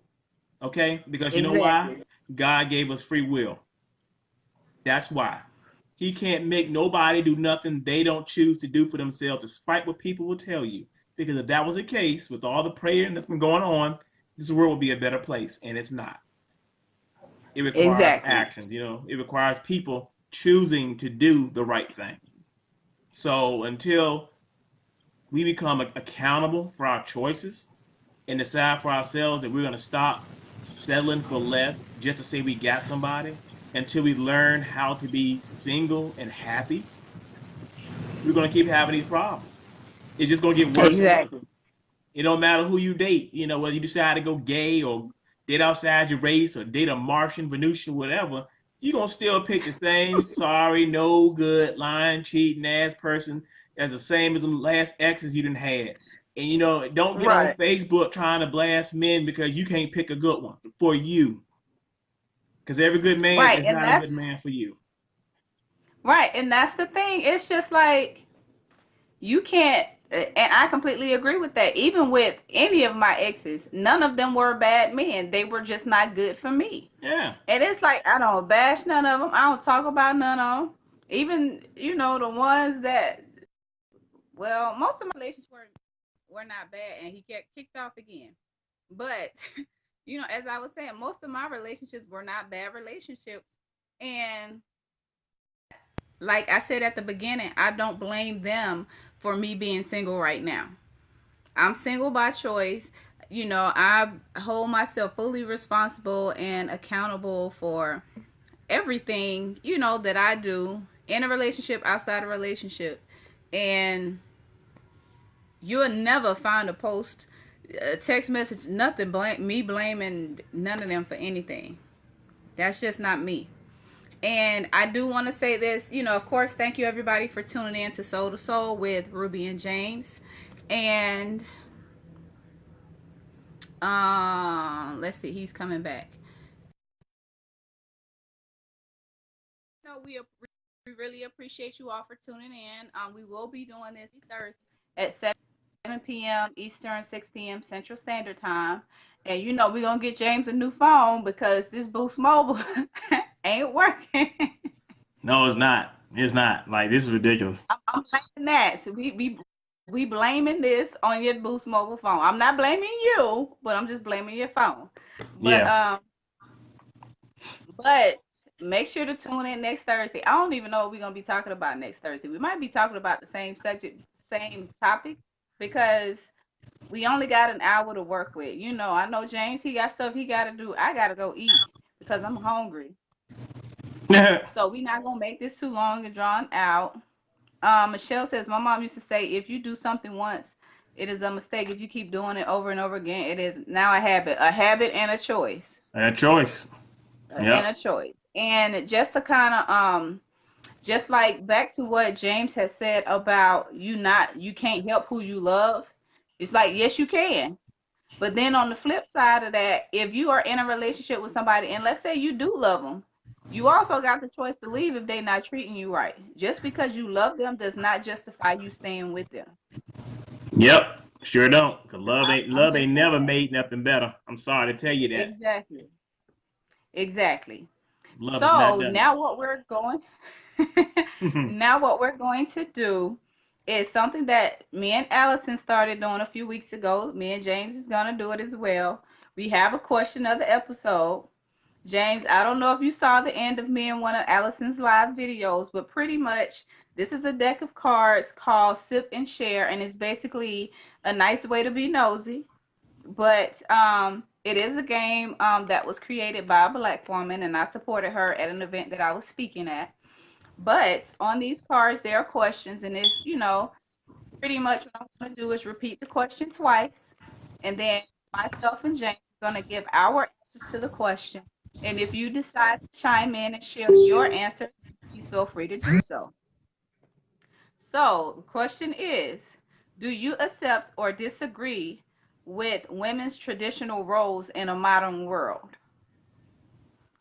Okay? Because you know why? Exactly. God gave us free will. That's why. He can't make nobody do nothing they don't choose to do for themselves, despite what people will tell you. Because if that was the case, with all the praying that's been going on, this world would be a better place, and it's not. It requires Exactly. action. It requires people choosing to do the right thing. So until we become accountable for our choices and decide for ourselves that we're going to stop settling for less just to say we got somebody, until we learn how to be single and happy, we're going to keep having these problems. It's just going to get worse and worse. Exactly. It don't matter who you date, whether you decide to go gay or date outside your race or date a Martian, Venusian, whatever, you're going to still pick the same sorry, no good, lying, cheating ass person as the same as the last exes you didn't had. And, don't get on Right. Facebook trying to blast men because you can't pick a good one for you. Because every good man Right. is And not a good that's man for you. right. And that's the thing. It's just like you can't, and I completely agree with that. Even with any of my exes, none of them were bad men. They were just not good for me. Yeah. And it's like I don't bash none of them. I don't talk about none of them. Even the ones that, well, most of my relationships were not bad, and he get kicked off again. But as I was saying, most of my relationships were not bad relationships, and like I said at the beginning, I don't blame them for me being single right now. I'm single by choice. I hold myself fully responsible and accountable for everything, that I do in a relationship, outside a relationship. And you'll never find a post, a text message, nothing, me blaming none of them for anything. That's just not me. And I do want to say this, of course, thank you everybody for tuning in to Soul to Soul with Ruby and James. And let's see, he's coming back. We really appreciate you all for tuning in. We will be doing this Thursday at 7 p.m. Eastern, 6 p.m. Central Standard Time. And we're gonna get James a new phone because this Boost Mobile ain't working. No, it's not. It's not. Like, this is ridiculous. I'm blaming that. So we blaming this on your Boost Mobile phone. I'm not blaming you, but I'm just blaming your phone. But Yeah. um, but make sure to tune in next Thursday. I don't even know what we're gonna be talking about next Thursday. We might be talking about the same subject, same topic, because we only got an hour to work with. I know James, he got stuff he gotta do. I gotta go eat because I'm hungry. So we not gonna make this too long and drawn out. Michelle says, my mom used to say, if you do something once, it is a mistake. If you keep doing it over and over again, it is now a habit and a choice, A choice. Yep. And just to kind of just like back to what James has said about you can't help who you love. It's like yes, you can. But then on the flip side of that, if you are in a relationship with somebody, and let's say you do love them, you also got the choice to leave if they're not treating you right. Just because you love them does not justify you staying with them. Yep. Sure don't. Cause I'm love just ain't saying never that. made nothing better. I'm sorry to tell you that. Exactly. Exactly. Love has not So done now what we're going it. now what we're going to do is something that me and Allison started doing a few weeks ago. Me and James is gonna do it as well. We have a question of the episode. James, I don't know if you saw the end of me and one of Allison's live videos, but pretty much this is a deck of cards called Sip and Share, and it's basically a nice way to be nosy. But it is a game that was created by a black woman, and I supported her at an event that I was speaking at. But on these cards, there are questions, and it's, pretty much what I'm going to do is repeat the question twice, and then myself and James are going to give our answers to the question. And if you decide to chime in and share your answer, please feel free to do so. So, the question is, do you accept or disagree with women's traditional roles in a modern world?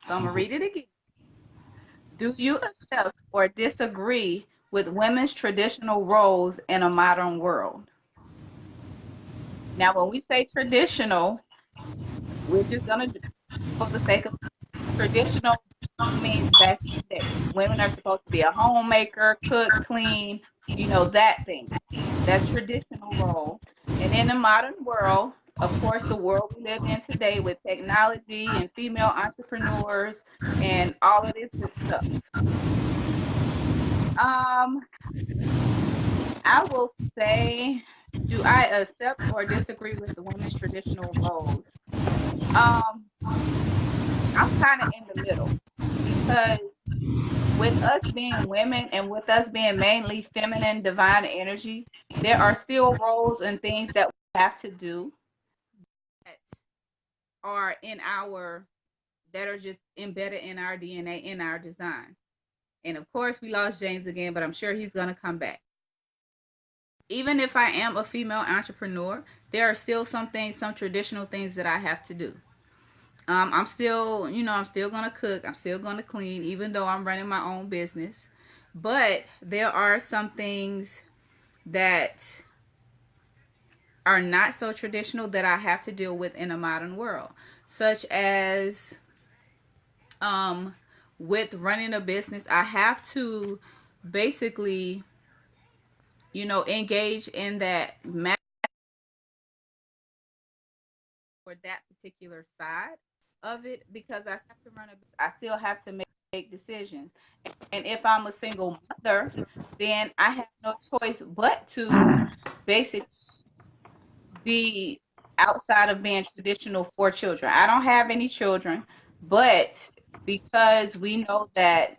So, I'm going to read it again. Do you accept or disagree with women's traditional roles in a modern world? Now, when we say traditional, we're just gonna do this for the sake of traditional means back in the day. Women are supposed to be a homemaker, cook, clean, that thing. That's traditional role. And in the modern world, of course, the world we live in today with technology and female entrepreneurs and all of this good stuff. Um, I will say, do I accept or disagree with the women's traditional roles? Um, I'm kind of in the middle because with us being women and with us being mainly feminine, divine energy, there are still roles and things that we have to do that are that are just embedded in our DNA, in our design. And of course, we lost James again, but I'm sure he's going to come back. Even if I am a female entrepreneur, there are still some things, some traditional things that I have to do. I'm still, I'm still gonna cook. I'm still gonna clean, even though I'm running my own business. But there are some things that are not so traditional that I have to deal with in a modern world, such as um, with running a business, I have to basically, engage in that for that particular side of it because I have to run a business. I still have to make decisions. And if I'm a single mother, then I have no choice but to basically be outside of being traditional for children. I don't have any children, but because we know that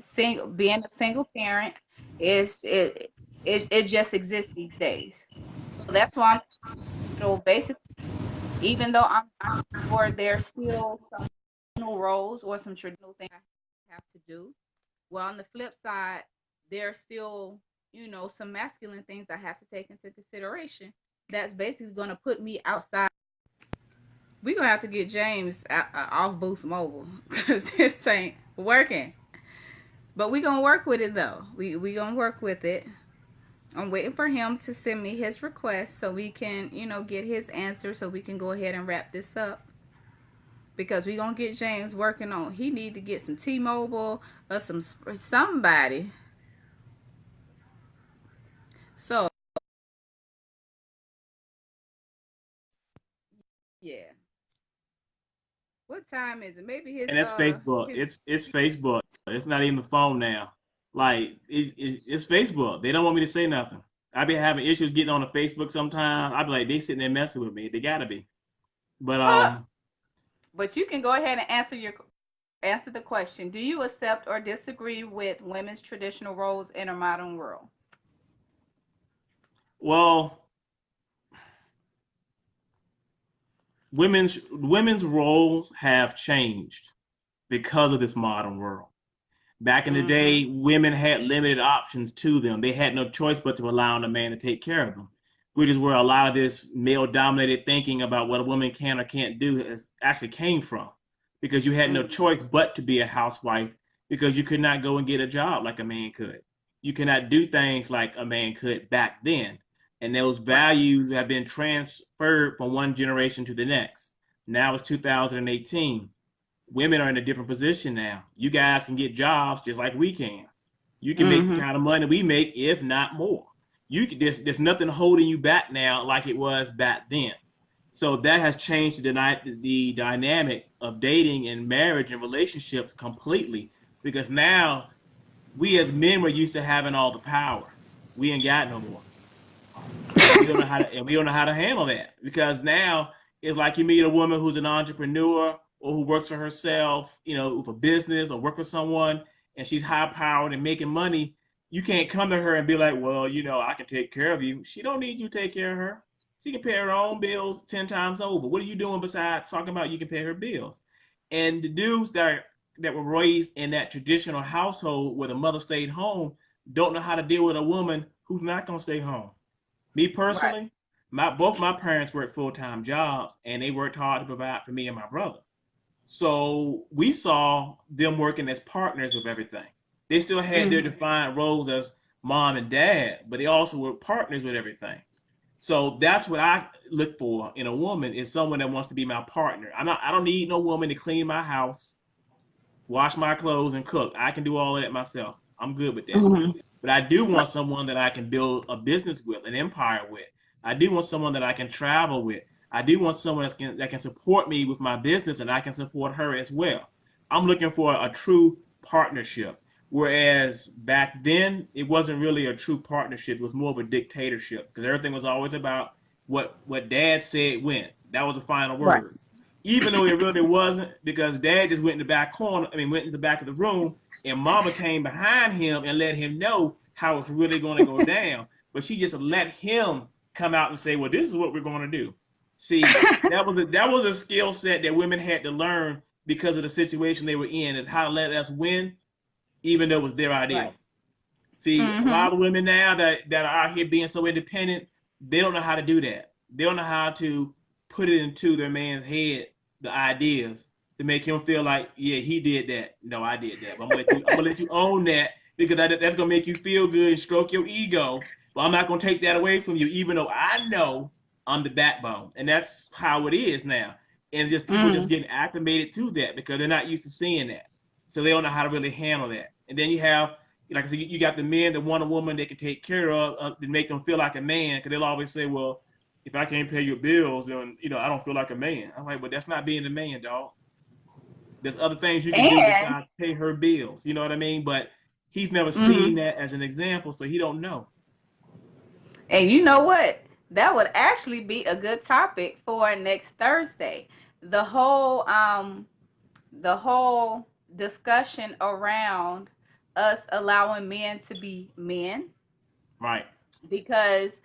being a single parent is it just exists these days. So that's why I'm basically, even though I'm not sure, there's still some traditional roles or some traditional things I have to do. Well, on the flip side, there's still, some masculine things I have to take into consideration. That's basically going to put me outside. We're going to have to get James off Boost Mobile because this ain't working. But we're going to work with it, though. We going to work with it. I'm waiting for him to send me his request so we can, get his answer so we can go ahead and wrap this up. Because we going to get James working on, he need to get some T-Mobile or somebody. So, yeah. What time is it? Maybe And that's Facebook. his It's Facebook. It's not even the phone now. Like it's Facebook. They don't want me to say nothing. I be having issues getting on the Facebook sometimes. I be like, they sitting there messing with me. They gotta be. But But you can go ahead and answer the question. Do you accept or disagree with women's traditional roles in a modern world? well, women's roles have changed because of this modern world. Back in the Mm-hmm. day, women had limited options to them. They had no choice but to rely on a man to take care of them, which is where a lot of this male dominated thinking about what a woman can or can't do has actually came from. Because you had no Mm-hmm. choice but to be a housewife because you could not go and get a job like a man could. You cannot do things like a man could back then. And those Right. values have been transferred from one generation to the next. Now it's 2018. Women are in a different position now. You guys can get jobs just like we can. You can make the Mm-hmm. kind of money we make, if not more. There's nothing holding you back now like it was back then. So that has changed the dynamic of dating and marriage and relationships completely because now we as men were used to having all the power. We ain't got no more. And we don't know how to handle that because now it's like you meet a woman who's an entrepreneur or who works for herself, with a business or work for someone, and she's high powered and making money. You can't come to her and be like, well, I can take care of you. She don't need you to take care of her. She can pay her own bills 10 times over. What are you doing besides talking about you can pay her bills? And the dudes that were raised in that traditional household where the mother stayed home don't know how to deal with a woman who's not gonna stay home. Me Right. personally, both my parents worked full-time jobs and they worked hard to provide for me and my brother. So we saw them working as partners with everything. They still had their Mm-hmm. defined roles as mom and dad, but they also were partners with everything. So that's what I look for in a woman is someone that wants to be my partner. I don't need no woman to clean my house, wash my clothes, and cook. I can do all of that myself. I'm good with that. Mm-hmm. But I do want someone that I can build a business with, an empire with. I do want someone that I can travel with. I do want someone that can support me with my business and I can support her as well. I'm looking for a true partnership. Whereas back then, it wasn't really a true partnership. It was more of a dictatorship because everything was always about what dad said went. That was the final Right. word. Even though it really wasn't, because dad just went in the back corner, went in the back of the room, and mama came behind him and let him know how it's really going to go down. But she just let him come out and say, well, this is what we're going to do. See, that was a skill set that women had to learn because of the situation they were in, is how to let us win, even though it was their idea. Right. See, a Mm-hmm. lot of women now that are out here being so independent, they don't know how to do that. They don't know how to put it into their man's head, the ideas to make him feel like, yeah, he did that. No, I did that. But I'm gonna let you own that because that's gonna make you feel good and stroke your ego. But I'm not gonna take that away from you, even though I know I'm the backbone. And that's how it is now. And just people just Mm. getting acclimated to that because they're not used to seeing that. So they don't know how to really handle that. And then you have, like I said, you got the men that want a woman they can take care of to make them feel like a man. Because they'll always say, well, if I can't pay your bills, then I don't feel like a man. I'm like, but that's not being a man, dog. There's other things you can do And besides pay her bills. You know what I mean? But he's never seen mhm. that as an example, so he don't know. And you know what? That would actually be a good topic for next Thursday. The whole the whole discussion around us allowing men to be men, Right. because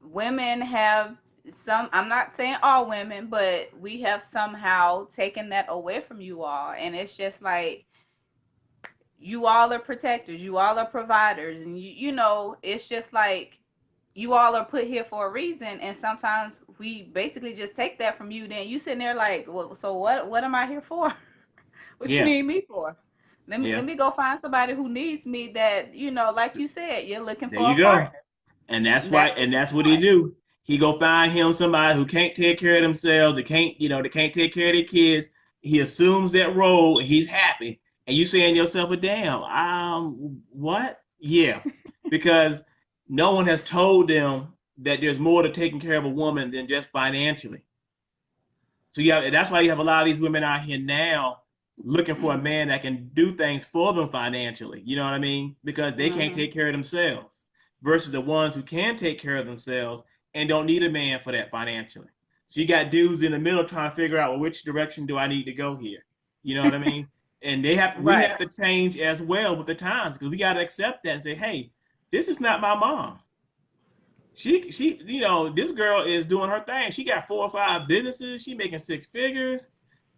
women have some, I'm not saying all women, but we have somehow taken that away from you all, and it's just like you all are protectors, you all are providers, and it's just like you all are put here for a reason, and sometimes we basically just take that from you. Then you sitting there like, well, so what am I here for? What you Yeah. need me for? Let Yeah. me go find somebody who needs me, that, like you said, you're looking There for a you go. partner. And that's why, That's what and you that's what he want. do. He go find him somebody who can't take care of themselves. They can't take care of their kids. He assumes that role, and he's happy. And you saying to yourself, "A damn, what? Yeah," because no one has told them that there's more to taking care of a woman than just financially. So that's why you have a lot of these women out here now looking for a man that can do things for them financially. You know what I mean? Because they can't Mm-hmm. take care of themselves versus the ones who can take care of themselves and don't need a man for that financially. So you got dudes in the middle trying to figure out, well, which direction do I need to go here? You know what I mean? And we Right. have to change as well with the times because we got to accept that and say, hey, this is not my mom. This girl is doing her thing. She got 4 or 5 businesses. She making 6 figures.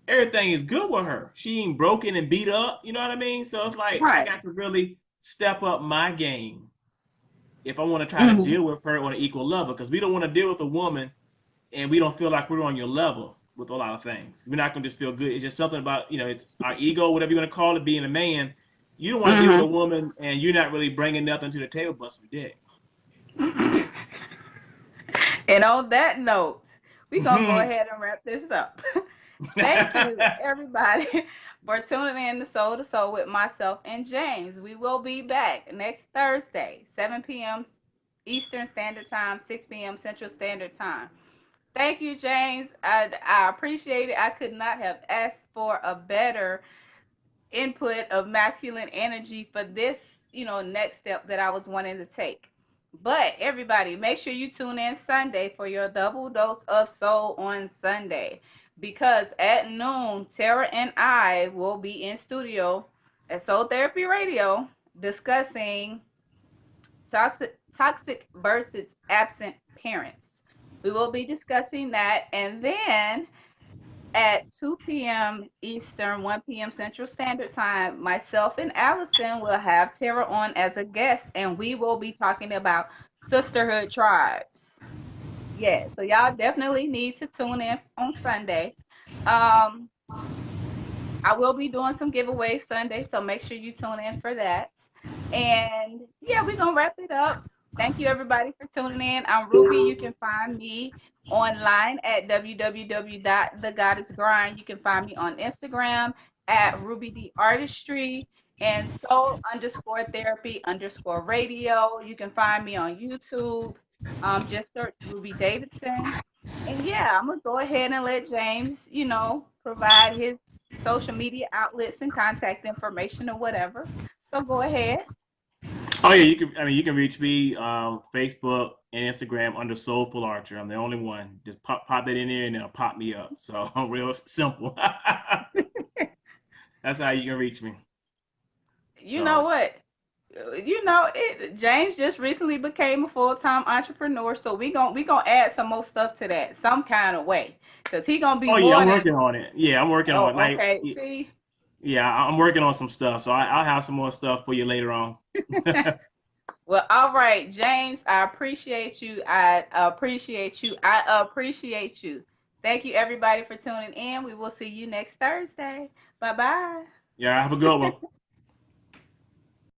Everything is good with her. She ain't broken and beat up. You know what I mean? So it's like I Right. got to really step up my game if I want to try to Mm-hmm. deal with her on an equal level. Because we don't want to deal with a woman and we don't feel like we're on your level with a lot of things. We're not gonna just feel good. It's just something about it's our ego, whatever you want to call it, being a man. You don't want to deal with a Mm-hmm. woman and you're not really bringing nothing to the table but some dick. And on that note, we're going to go Mhm. ahead and wrap this up. Thank you, everybody, for tuning in to Soul with myself and James. We will be back next Thursday, 7 p.m. Eastern Standard Time, 6 p.m. Central Standard Time. Thank you, James. I appreciate it. I could not have asked for a better input of masculine energy for this, next step that I was wanting to take. But everybody, make sure you tune in Sunday for your double dose of soul on Sunday. Because at noon, Tara and I will be in studio at Soul Therapy Radio discussing toxic versus absent parents. We will be discussing that. And then at 2 p.m. Eastern, 1 p.m. Central Standard Time, myself and Allison will have Tara on as a guest, and we will be talking about sisterhood tribes. Yeah, so y'all definitely need to tune in on Sunday. Um, I will be doing some giveaways Sunday, so make sure you tune in for that. And yeah, we're gonna wrap it up. Thank you everybody for tuning in. I'm Ruby. You can find me online at www.thegoddessgrind. You can find me on Instagram at Ruby the Artistry and soul_therapy_radio. You can find me on YouTube. Just search Ruby Davidson. And yeah, I'm gonna go ahead and let James, provide his social media outlets and contact information or whatever. So go ahead. Oh yeah, you can. I mean, you can reach me Facebook and Instagram under Soulful Archer. I'm the only one. Just pop that in there and it'll pop me up. So real simple. That's how you can reach me. You know So what? James just recently became a full-time entrepreneur, so we gonna add some more stuff to that some kind of way, because he gonna be oh yeah, more I'm than, working on it. Yeah, I'm working on it. oh, Like okay. See. yeah, I'm working on some stuff. So I'll have some more stuff for you later on. Well, all right, James, I appreciate you. I appreciate you. I appreciate you. Thank you, everybody, for tuning in. We will see you next Thursday. Bye bye. Yeah, have a good one.